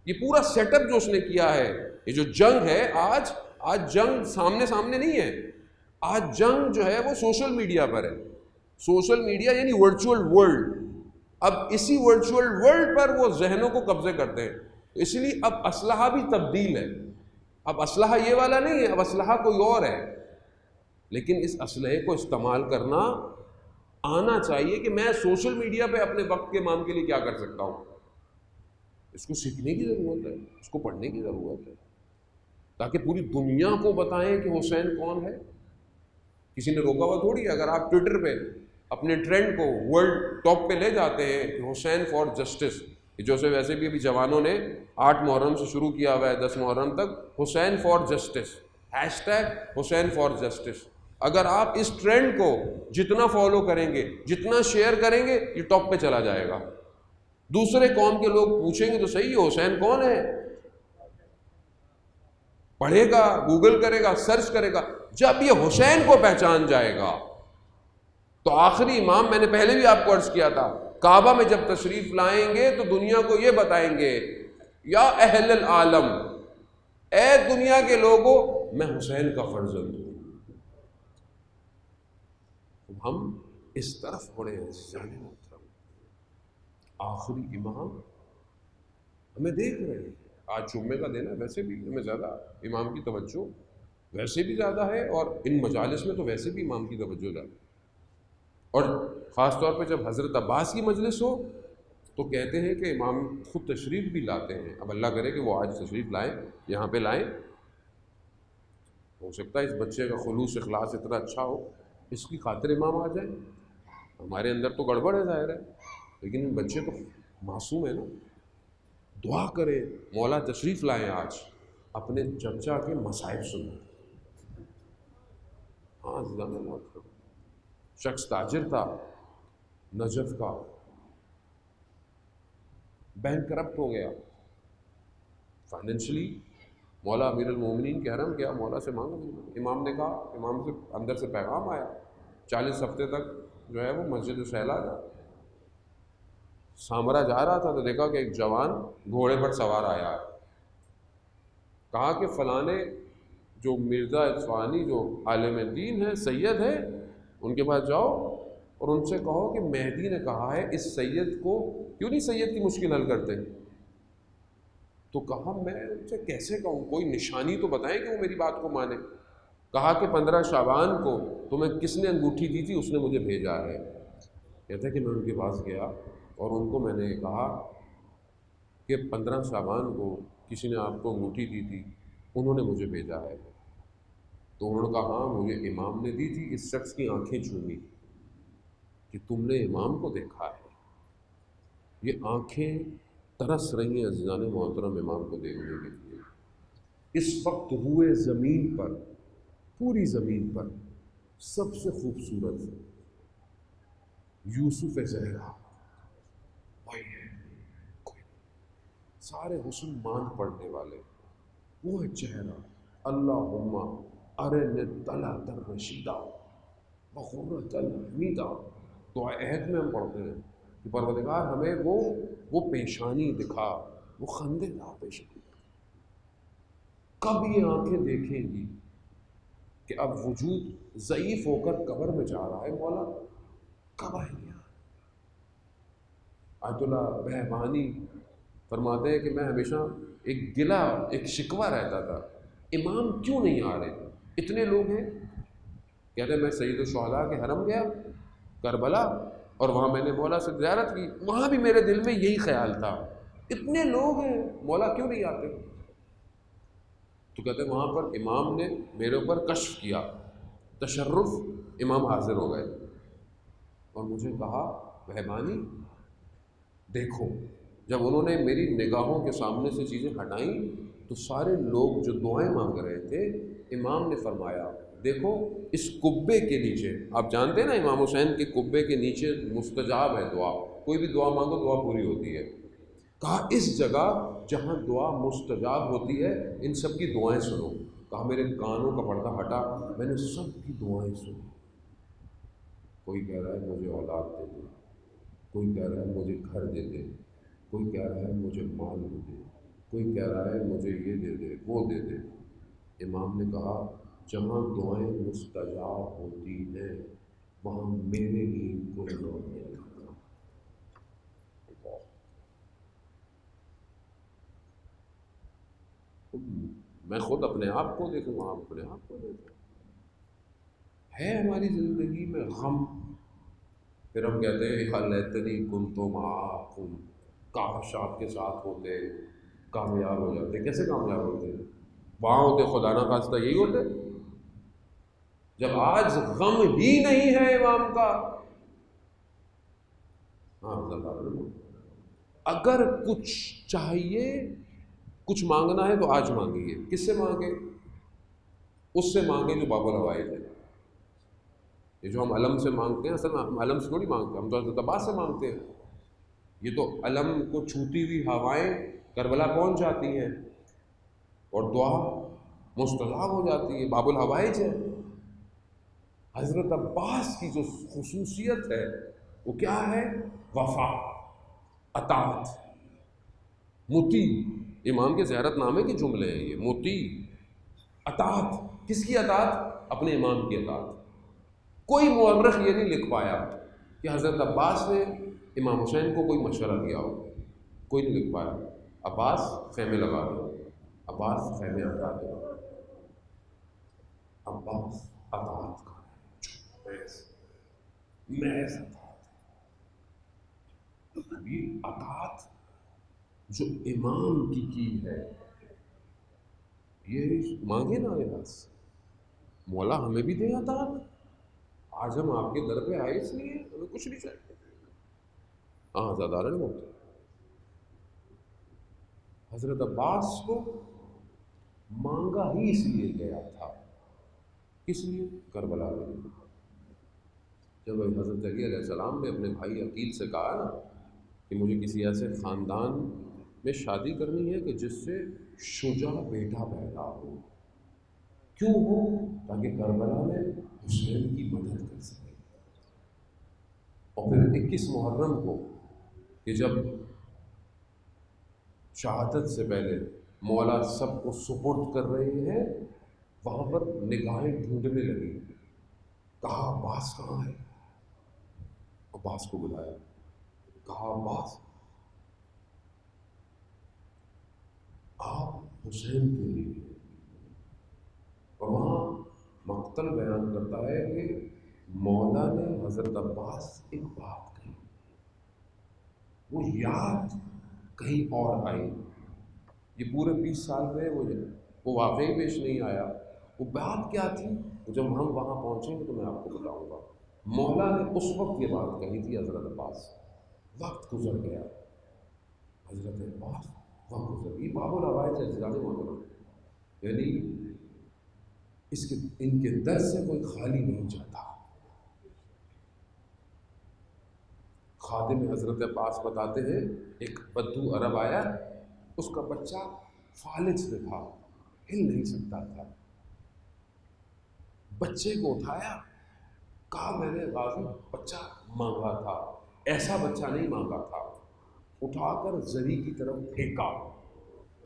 یہ پورا سیٹ اپ جو اس نے کیا ہے، یہ جو جنگ ہے آج جنگ سامنے نہیں ہے. آج جنگ جو ہے وہ سوشل میڈیا پر ہے. سوشل میڈیا یعنی ورچوئل ورلڈ. اب اسی ورچوئل ورلڈ پر وہ ذہنوں کو قبضے کرتے ہیں. اس لیے اب اسلحہ بھی تبدیل ہے. اب اسلحہ یہ والا نہیں ہے، اب اسلحہ کوئی اور ہے. لیکن اس اسلحے کو استعمال کرنا آنا چاہیے کہ میں سوشل میڈیا پہ اپنے وقت کے امام کے لیے کیا کر سکتا ہوں. اس کو سیکھنے کی ضرورت ہے، اس کو پڑھنے کی ضرورت ہے، تاکہ پوری دنیا کو بتائیں کہ حسین کون ہے. کسی نے روکا ہوا تھوڑی ہے. اگر آپ ٹویٹر پہ اپنے ٹرینڈ کو ورلڈ ٹاپ پہ لے جاتے ہیں کہ حسین فار جسٹس، جو سے ویسے بھی ابھی جوانوں نے 8 محرم سے شروع کیا ہوا ہے 10 محرم تک، Hussain for justice, hashtag Hussain for justice. اگر آپ اس ٹرینڈ کو جتنا فالو کریں گے، جتنا شیئر کریں گے، یہ ٹاپ پہ چلا جائے گا. دوسرے قوم کے لوگ پوچھیں گے تو صحیح ہے حسین کون ہے، پڑھے گا، گوگل کرے گا، سرچ کرے گا. جب یہ حسین کو پہچان جائے گا تو آخری امام، میں نے پہلے بھی آپ کو عرض کیا تھا، کعبہ میں جب تشریف لائیں گے تو دنیا کو یہ بتائیں گے، یا اہل العالم، اے دنیا کے لوگوں، میں حسین کا فرزند ہوں. ہم اس طرف بڑے ہیں. آخری امام ہمیں دیکھ رہے ہیں. آج جمعے کا دن ہے، ویسے بھی ہمیں زیادہ امام کی توجہ ویسے بھی زیادہ ہے، اور ان مجالس میں تو ویسے بھی امام کی توجہ زیادہ. اور خاص طور پہ جب حضرت عباس کی مجلس ہو تو کہتے ہیں کہ امام خود تشریف بھی لاتے ہیں. اب اللہ کرے کہ وہ آج تشریف لائیں، یہاں پہ لائیں. ہو سکتا ہے اس بچے کا خلوص اخلاص اتنا اچھا ہو، اس کی خاطر امام آ جائیں. ہمارے اندر تو گڑبڑ ہے ظاہر ہے، لیکن بچے تو معصوم ہیں نا. دعا کرے مولا تشریف لائیں، آج اپنے چچا کے مصائب سنیں. ہاں شخص تاجر تھا نجف کا، بینک کرپٹ ہو گیا فائنینشلی. مولا امیر المومنین کے حرم گیا، مولا سے مانگا. امام نے کہا، امام سے اندر سے پیغام آیا، 40 ہفتے تک جو ہے وہ مسجد سہلا جا. سامرا جا رہا تھا تو دیکھا کہ ایک جوان گھوڑے پر سوار آیا ہے. کہا کہ فلانے جو مرزا اصفہانی جو عالم دین ہے، سید ہے، ان کے پاس جاؤ اور ان سے کہو کہ مہدی نے کہا ہے اس سید کو کیوں نہیں سید کی مشکل حل کرتے. تو کہا میں ان سے کیسے کہوں، کوئی نشانی تو بتائیں کہ وہ میری بات کو مانے. کہا کہ 15 شعبان کو تمہیں کس نے انگوٹھی دی تھی، اس نے مجھے بھیجا ہے. کہتا ہے کہ میں ان کے پاس گیا اور ان کو میں نے کہا کہ 15 شعبان کو کسی نے آپ کو انگوٹھی دی تھی، انہوں نے مجھے بھیجا ہے. تو انہوں نے کہا ہاں مجھے امام نے دی تھی. اس شخص کی آنکھیں چومی کہ تم نے امام کو دیکھا ہے. یہ آنکھیں ترس رہی ہیں عزیزان محترم امام کو دیکھنے کے لیے. اس وقت روئے زمین پر، پوری زمین پر سب سے خوبصورت یوسف زہرا وہی ہے، کوئی نہیں. سارے حسن مان پڑنے والے، وہ ہے چہرہ. اللہم ارنی طلعت الرشیدہ وغرۃ الحمیدہ. دعا عہد میں ہم پڑھتے ہیں کہ پروردگار ہمیں وہ پیشانی دکھا، وہ خندے دار پیشانی. کب یہ آنکھیں دیکھیں گی کہ اب وجود ضعیف ہو کر قبر میں جا رہا ہے، مولا کب آئیں گے؟ آیت اللہ بہبانی فرماتے ہیں کہ میں ہمیشہ ایک گلہ، ایک شکوہ رہتا تھا، امام کیوں نہیں آ رہے، اتنے لوگ ہیں. کہتے ہیں میں سید الشہداء کے حرم گیا کربلا، اور وہاں میں نے مولا سے زیارت کی، وہاں بھی میرے دل میں یہی خیال تھا، اتنے لوگ ہیں مولا کیوں نہیں آتے. تو کہتے ہیں وہاں پر امام نے میرے اوپر کشف کیا، تشرف، امام حاضر ہو گئے اور مجھے کہا مہربانی دیکھو. جب انہوں نے میری نگاہوں کے سامنے سے چیزیں ہٹائیں تو سارے لوگ جو دعائیں مانگ رہے تھے، امام نے فرمایا دیکھو اس قبے کے نیچے، آپ جانتے ہیں نا امام حسین کے قبے کے نیچے مستجاب ہے دعا، کوئی بھی دعا مانگو دعا پوری ہوتی ہے. کہا اس جگہ جہاں دعا مستجاب ہوتی ہے ان سب کی دعائیں سنو. کہا میرے کانوں کا پردہ ہٹا، میں نے سب کی دعائیں سنی. کوئی کہہ رہا ہے مجھے اولاد دے دے، کوئی کہہ رہا ہے مجھے گھر دے دے، کوئی کہہ رہا ہے مجھے مال دے دے، کوئی کہہ رہا ہے مجھے یہ دے دے وہ دے دے. امام نے کہا جہاں دعائیں مستجاب ہوتی ہیں وہاں میرے لیے کوئی دعا نہیں کرتا. میں خود اپنے آپ کو دیکھوں، آپ اپنے آپ کو دیکھیں. ہے ہماری زندگی میں غم، پھر ہم کہتے ہیں یا لیتنی کنت معکم، کاش آپ کے ساتھ ہوتے، کامیاب ہو جاتے. کیسے کامیاب ہوتے؟ وہاں ہوتے خدا نہ خواستہ یہی ہوتے. جب آج غم ہی نہیں ہے امام کا، اگر کچھ چاہیے، کچھ مانگنا ہے تو آج مانگیے. کس سے مانگے؟ اس سے مانگے جو باب الحوائج ہے. یہ جو ہم علم سے مانگتے ہیں، اصل میں ہم علم سے تھوڑی مانگتے ہیں، ہم تو حضرت عباس سے مانگتے ہیں. یہ تو علم کو چھوتی ہوئی ہوائیں کربلا پہنچ جاتی ہیں اور دعا مستجاب ہو جاتی ہے، باب الحوائج ہے. حضرت عباس کی جو خصوصیت ہے وہ کیا ہے؟ وفا، اطاعت، مطیع. امام کے زیارت نامے کے جملے ہیں یہ، مطیع، اطاعت. کس کی اطاعت؟ اپنے امام کی اطاعت. کوئی مورخ یہ نہیں لکھ پایا کہ حضرت عباس نے امام حسین کو کوئی مشورہ دیا ہو، کوئی نہیں لکھ پایا. عباس خیمے لگا دو، عباس خیمے ہٹا دو، عباس اطاعت کا محض اطاعت. یہ اطاعت جو امام کی ہے، یہ مانگے نا بس مولا ہمیں بھی دے اطاعت. آج ہم آپ کے در پہ آئے اس لیے ہمیں کچھ نہیں چاہیے. ہاں زیادہ رہے ہوتے حضرت عباس کو مانگا ہی اس لیے گیا تھا. کس لیے؟ کربلا میں. جب حضرت علی علیہ السلام نے اپنے بھائی عقیل سے کہا نا کہ مجھے کسی ایسے خاندان میں شادی کرنی ہے کہ جس سے شجاع بیٹا پیدا ہو. کیوں ہو؟ تاکہ کربلا میں حسین کی مدد کر سکے. اور پھر 21 محرم کو کہ جب شہادت سے پہلے مولا سب کو سپرد کر رہے ہیں، وہاں پر نگاہیں ڈھونڈنے لگی. کہا عباس کہاں ہے؟ عباس کو بلایا، کہا عباس. آپ حسین کے لیے. اور وہاں مقتل بیان کرتا ہے کہ مولا نے حضرت عباس ایک بات کہی، وہ یاد کہیں اور آئی. یہ پورے 20 سال میں وہ واقعی پیش نہیں آیا. وہ بات کیا تھی جب ہم وہاں پہنچیں گے تو میں آپ کو بتاؤں گا. مولا نے اس وقت یہ بات کہی تھی حضرت عباس. وقت گزر گیا، حضرت عباس وقت گزر گئی. باب الروایت اجزاء محترم، یعنی ان کے در سے کوئی خالی نہیں جاتا. خادم حضرت عباس بتاتے ہیں ایک بدو عرب آیا، اس کا بچہ فالج میں تھا، ہل نہیں سکتا تھا. بچے کو اٹھایا، کہا میں نے غازی بچہ مانگا تھا، ایسا بچہ نہیں مانگا تھا. اٹھا کر زری کی طرف پھینکا.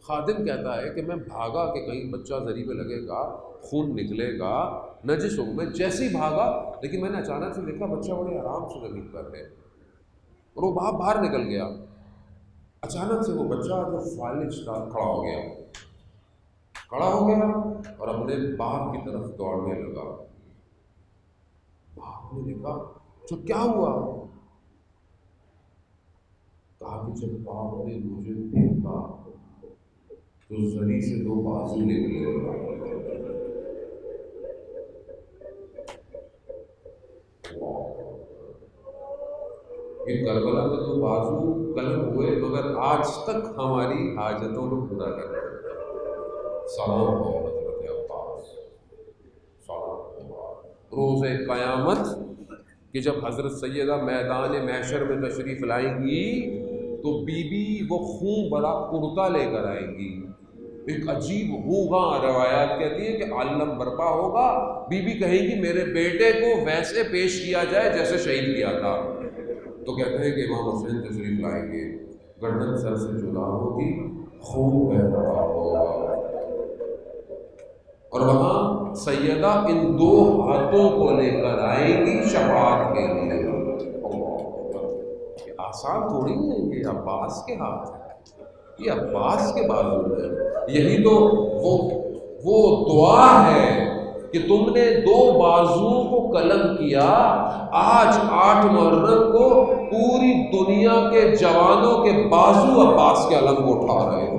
خادم کہتا ہے کہ میں بھاگا کہ کہیں بچہ زری پہ لگے گا، خون نکلے گا، نجس ہو. میں جیسے ہی بھاگا لیکن میں نے اچانک سے دیکھا بچہ بڑے آرام سے زمین پر ہے اور وہ باہر نکل گیا. اچانک سے وہ بچہ جو فالج تھا کھڑا ہو گیا اور اپنے باپ کی طرف دوڑنے لگا. باپ نے دیکھا تو کیا ہوا؟ کہا کہ جب باپ نے مجھے دیکھا تو زری سے 2 بازو نکلے. یہ کربلا میں 2 بازو قلم ہوئے مگر آج تک ہماری حاجتوں کو پورا کر رہے. سلام ہو حضرت عباس، سلام ہو. روز قیامت کہ جب حضرت سیدہ میدان محشر میں تشریف لائیں گی تو بی بی وہ خون بھرا کرتا لے کر آئیں گی. ایک عجیب ہوگا روایات کہتی ہیں کہ عالم برپا ہوگا. بی بی کہیں گی میرے بیٹے کو ویسے پیش کیا جائے جیسے شہید کیا تھا. تو کہتے ہیں کہ امام حسین تشریف لائیں گے، گردن سر سے جدا ہوگی، خون بہ رہا ہوگا. اور وہاں سیدہ ان 2 ہاتھوں کو لے کر آئیں گی شفاعت کے لیے. یہ آسان تھوڑی نہیں ہے، یہ عباس کے ہاتھ ہے، یہ عباس کے بازو ہے. یہی تو وہ دعا ہے کہ تم نے 2 بازوؤں کو قلم کیا. آج 8 محرم کو پوری دنیا کے جوانوں کے بازو عباس کے علم کو اٹھا رہے ہیں.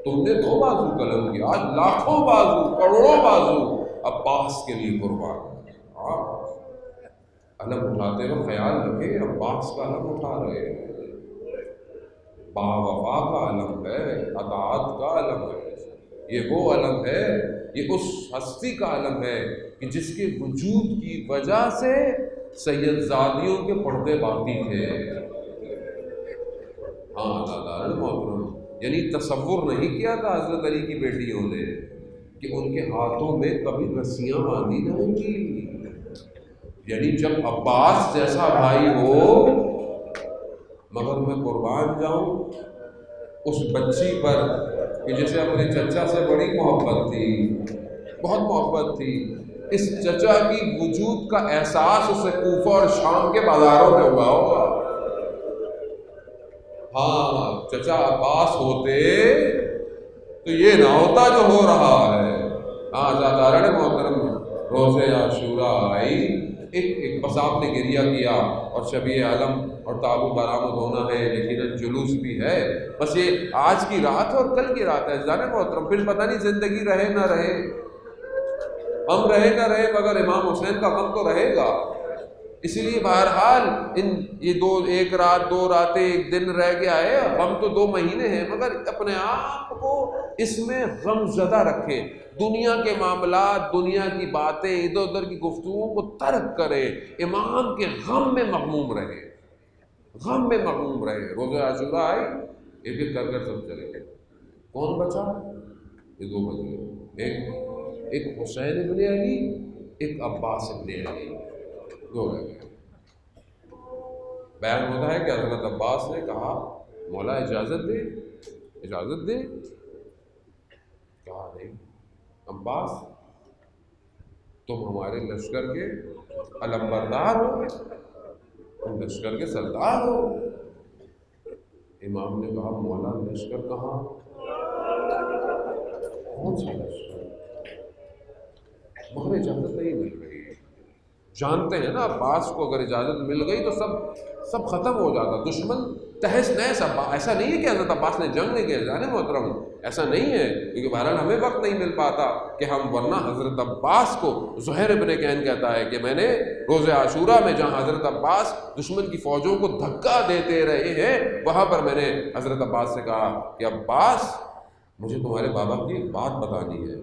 تم نے 2 بازو قلم کیا، آج لاکھوں بازو، کروڑوں بازو عباس کے لیے قربان. علم اٹھاتے ہوئے خیال رکھے عباس کا علم اٹھا رہے ہیں. با وفا کا علم ہے، اطاعت کا علم ہے. یہ وہ علم ہے، یہ اس ہستی کا علم ہے کہ جس کے وجود کی وجہ سے سید زادیوں کے پردے باقی تھے. ہاں دادا محترم، یعنی تصور نہیں کیا تھا حضرت علی کی بیٹیوں نے کہ ان کے ہاتھوں میں کبھی رسیاں باندھی جائیں گی. یعنی جب عباس جیسا بھائی ہو، مگر میں قربان جاؤں اس بچی پر کہ جسے اپنے چچا سے بڑی محبت تھی، بہت محبت تھی. اس چچا کی وجود کا احساس اسے کوفہ اور شام کے بازاروں میں ہوا ہوگا. ہاں چچا عباس ہوتے تو یہ نہ ہوتا جو ہو رہا ہے. ہاں زادارن محترم، روز عاشورہ آئی، ایک بس آپ نے گریہ کیا اور شبیہ عالم اور تابوت برآمد ہونا ہے، لیکن جلوس بھی ہے. بس یہ آج کی رات اور کل کی رات ہے جانے محترم، پھر پتہ نہیں زندگی رہے نہ رہے، ہم رہے نہ رہے، مگر امام حسین کا غم تو رہے گا. اسی لیے بہرحال یہ 1 رات 2 راتیں 1 دن رہ گیا ہے، غم تو 2 مہینے ہیں، مگر اپنے آپ کو اس میں غم زدہ رکھے. دنیا کے معاملات، دنیا کی باتیں، ادھر ادھر کی گفتگو کو ترک کرے، امام کے غم میں مغموم رہے، غم میں مغموم رہے. روزہ عاشورہ آئی، ایک ایک کر سب چلے گئے. کون بچا؟ یہ 2 بچ گئے، ایک حسین ابن علی، ایک عباس ابن علی، 2 رہ گئے. بیان ہوتا ہے کہ حضرت عباس نے کہا مولا اجازت دے، اجازت دے. کہا نہیں عباس، تم ہمارے لشکر کے علمبردار ہو، تم لشکر کے سردار ہو. امام نے کہا مولا لشکر کہاں؟ کون سا لشکر؟ مگر اجازت نہیں مل رہی. جانتے ہیں نا عباس کو اگر اجازت مل گئی تو سب ختم ہو جاتا. دشمن تہس نہس. ایسا نہیں ہے کہ حضرت عباس نے جنگ نہیں کیا، جانے محترم، ایسا نہیں ہے، کیونکہ بہرحال ہمیں وقت نہیں مل پاتا کہ ہم، ورنہ حضرت عباس کو زہیر ابن کین کہتا ہے کہ میں نے روز عاشورہ میں جہاں حضرت عباس دشمن کی فوجوں کو دھکا دیتے رہے ہیں، وہاں پر میں نے حضرت عباس سے کہا کہ عباس مجھے تمہارے بابا کی ایک بات بتانی ہے.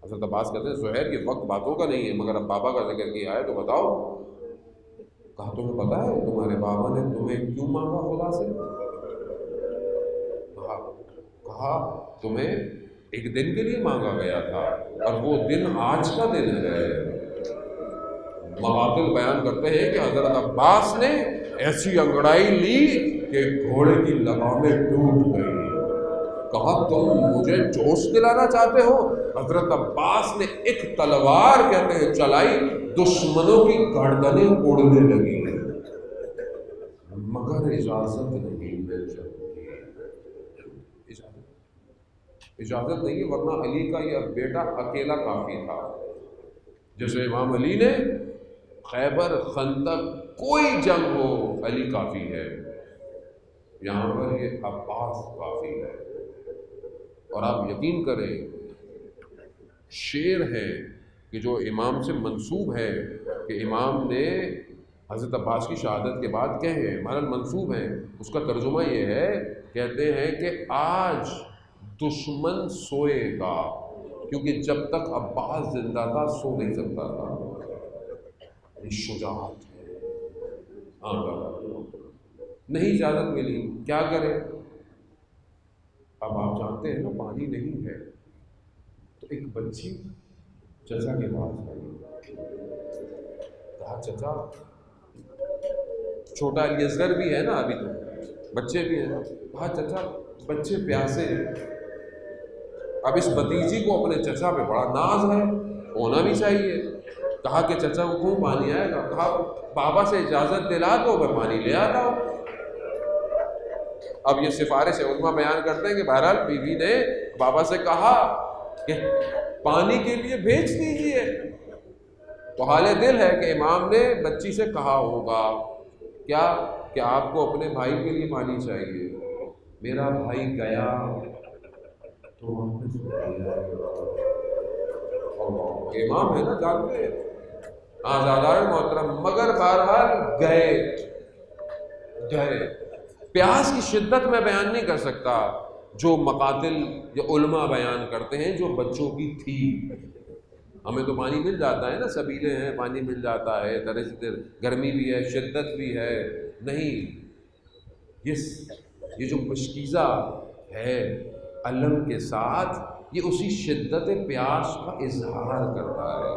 حضرت عباس کہتے ہیں زہیر یہ وقت باتوں کا نہیں ہے، مگر اب بابا کا ذکر کیا ہے تو بتاؤ. کہا تمہیں پتا ہے تمہارے بابا نے تمہیں کیوں مانگا خدا سے؟ کہا تمہیں ایک دن کے لیے مانگا گیا تھا اور وہ دن آج کا دن ہے. مقاتل بیان کرتے ہیں کہ حضرت عباس نے ایسی انگڑائی لی کہ گھوڑے کی لگامیں ٹوٹ گئی. کہا تم مجھے جوش دلانا چاہتے ہو؟ حضرت عباس نے ایک تلوار کہتے ہیں چلائی، دشمنوں کی گردنیں اڑنے لگی، مگر اجازت نہیں مل سکتی. اجازت نہیں ہے، ورنہ علی کا یہ بیٹا اکیلا کافی تھا. جیسے امام علی نے خیبر، خندق، کوئی جنگ ہو علی کافی ہے، یہاں پر یہ عباس کافی ہے. اور آپ یقین کریں شعر ہے کہ جو امام سے منسوب ہے کہ امام نے حضرت عباس کی شہادت کے بعد کہے ہیں، مہرل منسوب ہیں، اس کا ترجمہ یہ ہے، کہتے ہیں کہ آج دشمن سوئے گا، کیونکہ جب تک عباس زندہ تھا سو نہیں سکتا تھا. یہ شجاعت ہے. نہیں اجازت ملی، کیا کرے؟ اب آپ جانتے ہیں نا پانی نہیں ہے تو ایک بچی چچا کے پاس آئی. کہا چچا، چھوٹا علی اصغر بھی ہے نا، ابھی تو بچے بھی ہیں. کہا چچا بچے پیاسے ہیں. اب اس بھتیجی کو اپنے چچا پہ بڑا ناز ہے، ہونا بھی چاہیے. کہا کہ چچا وہ کیوں پانی آئے گا؟ کہا بابا سے اجازت دلا تو میں پانی لے آتا ہوں. اب یہ سفارش علماء بیان کرتے ہیں کہ بہرحال بیوی نے بابا سے کہا کہ پانی کے لیے بھیج دیجیے. تو حال دل ہے کہ امام نے بچی سے کہا ہوگا کیا کہ آپ کو اپنے بھائی کے لیے پانی چاہیے. میرا بھائی گیا تو واپس امام ہے نا، جانتے ہیں آزادار محترم، مگر بہرحال گئے. پیاس کی شدت میں بیان نہیں کر سکتا جو مقاتل یا علماء بیان کرتے ہیں جو بچوں کی تھی. ہمیں تو پانی مل جاتا ہے نا، سبیلے ہیں، پانی مل جاتا ہے، درجہ گرمی بھی ہے، شدت بھی ہے. نہیں، یہ جو مشکیزہ ہے علم کے ساتھ، یہ اسی شدت پیاس کا اظہار کرتا ہے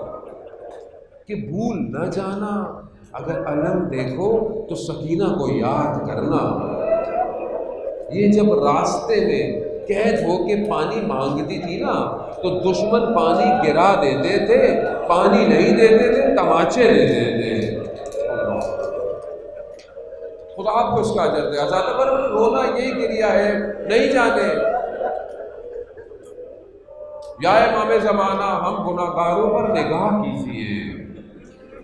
کہ بھول نہ جانا، اگر علم دیکھو تو سکینہ کو یاد کرنا. یہ جب راستے میں قید ہو کے پانی مانگتی تھی نا تو دشمن پانی گرا دیتے تھے، پانی نہیں دیتے تھے، تماچے دیتے تھے. خدا آپ کو اس کا اجر دے. آزاد پر رونا یہی گریا ہے، نہیں جانے. یا امام زمانہ ہم گناہگاروں پر نگاہ کیجیے.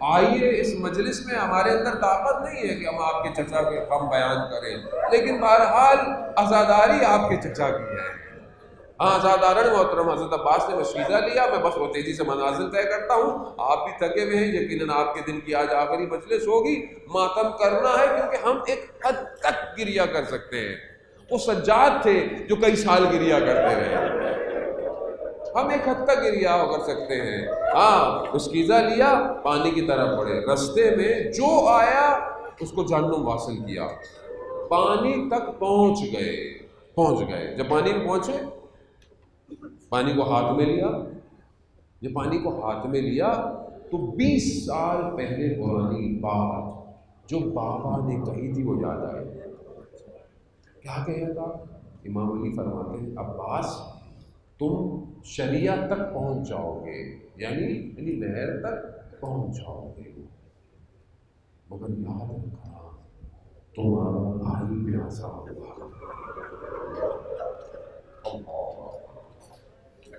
آئیے اس مجلس میں ہمارے اندر طاقت نہیں ہے کہ ہم آپ کے چچا کے غم بیان کریں، لیکن بہرحال عزاداری آپ کے چچا کی ہے. ہاں عزادارن محترم، حضرت عباس نے مشیدہ لیا. میں بس وہ تیزی سے مناظر طے کرتا ہوں، آپ بھی تھکے ہوئے ہیں، یقیناً آپ کے دن کی آج آخری مجلس ہوگی. ماتم کرنا ہے کیونکہ ہم ایک حد تک گریا کر سکتے ہیں. وہ سجاد تھے جو کئی سال گریا کرتے رہے، ہم ایک حد تک گریا ہو کر سکتے ہیں. ہاں مشکیزہ لیا، پانی کی طرف بڑھے، رستے میں جو آیا اس کو جہنم واصل کیا. پانی تک پہنچ گئے. جب پانی میں پہنچے، پانی کو ہاتھ میں لیا. جب پانی کو ہاتھ میں لیا تو 20 سال پہلے پرانی بات جو بابا نے کہی تھی وہ یاد آئی. کیا کہا تھا؟ امام علی فرماتے ہیں عباس تم شریعت تک پہنچ جاؤ گے، یعنی نہر تک پہنچ جاؤ گے، مگر یاد رکھنا تمہارا بھائی پیاسا ہوگا.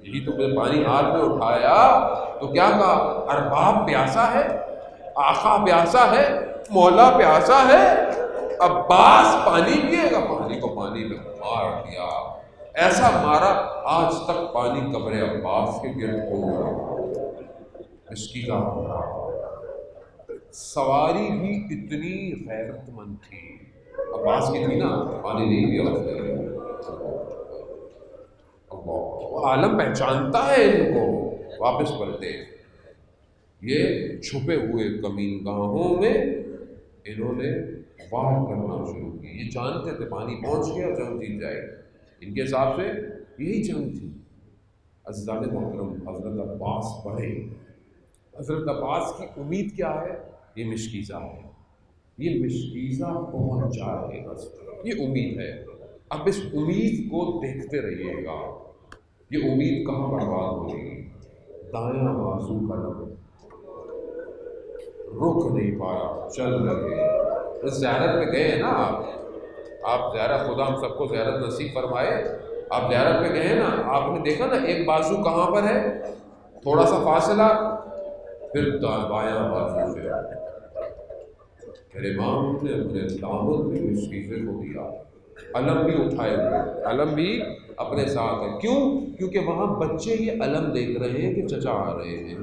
یہی تو پانی ہاتھ میں اٹھایا تو کیا کہا؟ ارباب پیاسا ہے، آقا پیاسا ہے، مولا پیاسا ہے، عباس پانی پیے گا؟ پانی کو پانی میں مار دیا، ایسا مارا آج تک پانی قبر عباس کے گرد گھوم رہا، مشکیزہ ہو رہا۔ سواری بھی اتنی غیرت مند تھی، عباس کی تھی نا، پانی نہیں پیا اس نے۔ عالم پہچانتا ہے ان کو، واپس پلٹے۔ یہ چھپے ہوئے کمین گاہوں میں انہوں نے وار کرنا شروع کی۔ یہ جانتے تھے پانی پہنچ گیا جنگ جیت جائے، ان کے حساب سے یہی جنگ تھی۔ عزیزان محترم، حضرت عباس بڑھے۔ حضرت عباس کی امید کیا ہے؟ یہ مشکیزہ ہے، یہ مشکیزہ پہنچ جائے گا، یہ امید ہے۔ اب اس امید کو دیکھتے رہیے گا، یہ امید کہاں برباد ہوگی؟ دایاں بازو کا رب رک نہیں پایا، چل لگے۔ زیارت پہ گئے ہیں نا آپ زیارت، خدا ہم سب کو زیارت نصیب فرمائے۔ آپ زیارت پہ گئے ہیں نا، آپ نے دیکھا نا ایک بازو کہاں پر ہے، تھوڑا سا فاصلہ، پھر بایاں بازو سے میرے امام نے اپنے دامن میں اس چیزیں کو دیا، علم بھی اٹھائے ہوئے، علم بھی اپنے ساتھ ہے۔ کیوں؟ کیونکہ وہاں بچے یہ علم دیکھ رہے ہیں کہ چچا آ رہے ہیں،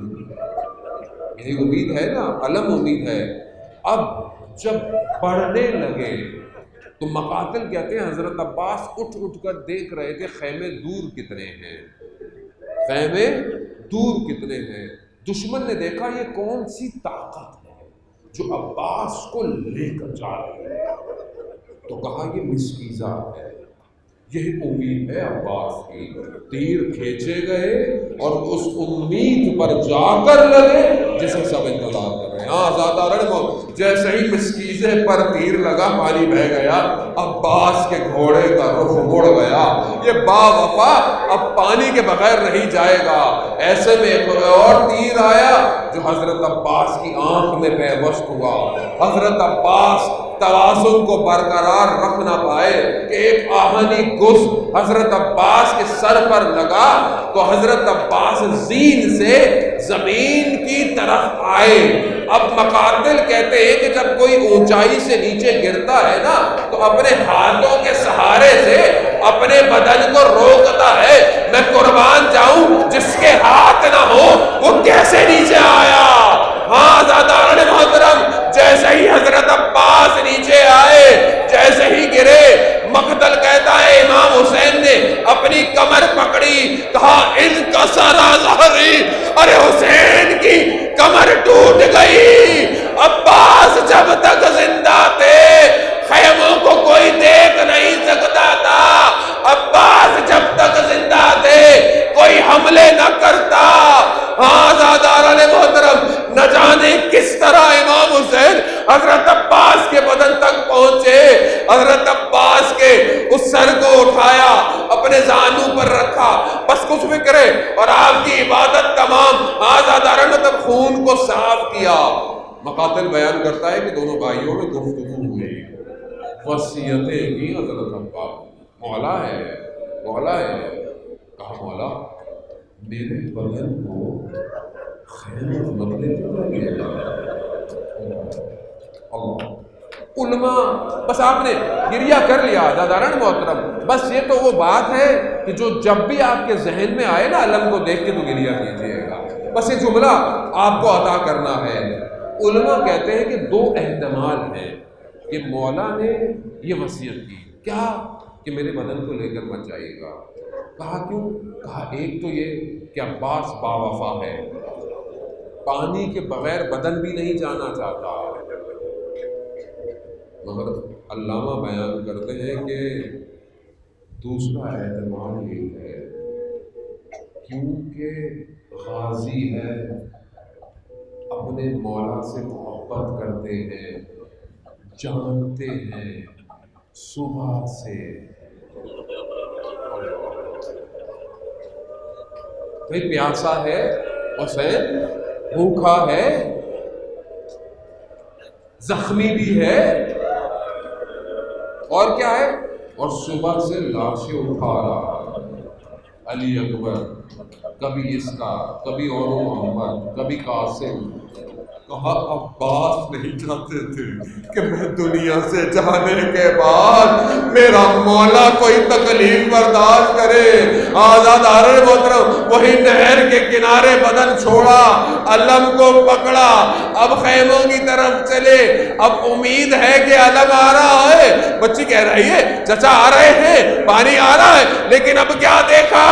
یہی امید ہے نا، علم امید ہے۔ اب جب پڑھنے لگے تو مقاتل کہتے ہیں حضرت عباس اٹھ اٹھ کر دیکھ رہے تھے خیمے دور کتنے ہیں، خیمے دور کتنے ہیں۔ دشمن نے دیکھا یہ کون سی طاقت ہے جو عباس کو لے کر جا رہی ہے، تو کہا یہ مسکیزہ ہے، یہی امید ہے عباس کی۔ تیر کھینچے گئے اور اس امید پر جا کر لگے جسے سب انتظار کر رہے ہیں۔ ہاں آزادارن موت، جیسے ہی مسکیزے پر تیر لگا پانی بہہ گیا، عباس کے گھوڑے کا رخ مڑ گیا۔ یہ با وفا اب پانی کے بغیر نہیں جائے گا۔ ایسے میں ایک اور تیر آیا جو حضرت عباس کی آنکھ میں پیوست ہوا۔ حضرت عباس توازن کو برقرار رکھ نہ پائے کہ ایک آہنی گز حضرت عباس کے سر پر لگا تو حضرت عباس زین سے زمین کی طرف آئے۔ اب مقاتل کہتے ہیں کہ جب کوئی اونچائی سے نیچے گرتا ہے نا تو اپنے ہاتھوں کے سہارے سے اپنے بدن کو روکتا ہے۔ میں قربان جاؤں جس کے ہاتھ نہ ہو وہ کیسے نیچے آیا؟ ہاں زادارن محترم، جیسے ہی حضرت عباس نیچے آئے، جیسے ہی گرے، مقتل کہتا ہے امام حسین نے اپنی کمر پکڑی، کہا انکسر ظہری، ارے حسین کی کمر ٹوٹ گئی۔ عباس جب تک زندہ تھے خیموں کو کوئی دیکھ نہیں سکتا تھا، عباس جب تک زندہ تھے کوئی حملے نہ کرتا۔ ہاں زاداران محترم، نہ جانے کس طرح امام حسین حضرت عباس کے بدن تک پہنچے۔ حضرت عباس کے اس سر کو اٹھایا، اپنے زانوں پر رکھا، بس کچھ بھی کرے اور آپ کی عبادت تمام۔ ہاں زاداران محترم، خون کو صاف کیا۔ مقاتل بیان کرتا ہے کہ دونوں بھائیوں میں گفتگو ہوئی، وصیتیں کی حضرت عباس۔ مولا ہے، مولا ہے، کہا مولا میرے بدن کو خیمہ مطلب اللہ۔ علماء بس آپ نے گریہ کر لیا زاداران محترم، بس یہ تو وہ بات ہے کہ جو جب بھی آپ کے ذہن میں آئے نا علم کو دیکھ کے تو گریہ کیجئے گا، بس یہ جملہ آپ کو عطا کرنا ہے۔ علماء کہتے ہیں کہ دو احتمال ہیں کہ مولا نے یہ وصیت کی، کیا کہ میرے بدن کو لے کر مت جائیے گا۔ کہا کیوں؟ کہا ایک تو یہ کہ عباس با وفا ہے، پانی کے بغیر بدن بھی نہیں جانا چاہتا، مگر علامہ بیان کرتے ہیں کہ دوسرا احتمال یہ ہے کیونکہ غازی ہے، اپنے مولا سے محبت کرتے ہیں، جانتے ہیں صبح سے بھئی پیاسا ہے حسین، بھوکا ہے، زخمی بھی ہے، اور کیا ہے، اور صبح سے لاشیں اٹھا رہا ہے۔ علی اکبر، کبھی اس کا، کبھی اور محمد، کبھی قاسم. کہا عباس نہیں چاہتے تھے کہ میں دنیا سے جانے کے بعد میرا مولا کوئی تکلیف برداشت کرے. آزادار محترم وہی نہر کے کنارے بدن چھوڑا، علم کو پکڑا، اب خیموں کی طرف چلے. اب امید ہے کہ علم آ رہا ہے. بچی کہہ رہی ہے چچا آ رہے ہیں، پانی آ رہا ہے، لیکن اب کیا دیکھا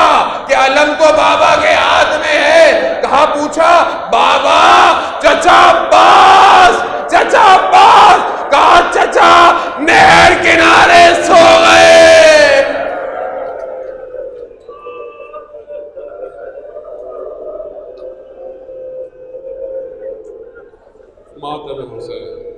کہ علم تو بابا کے ہاتھ میں ہے. کہا پوچھا بابا چچا عباس، چچا عباس. کہا چچا نہر کنارے سو گئے. ماتم حسین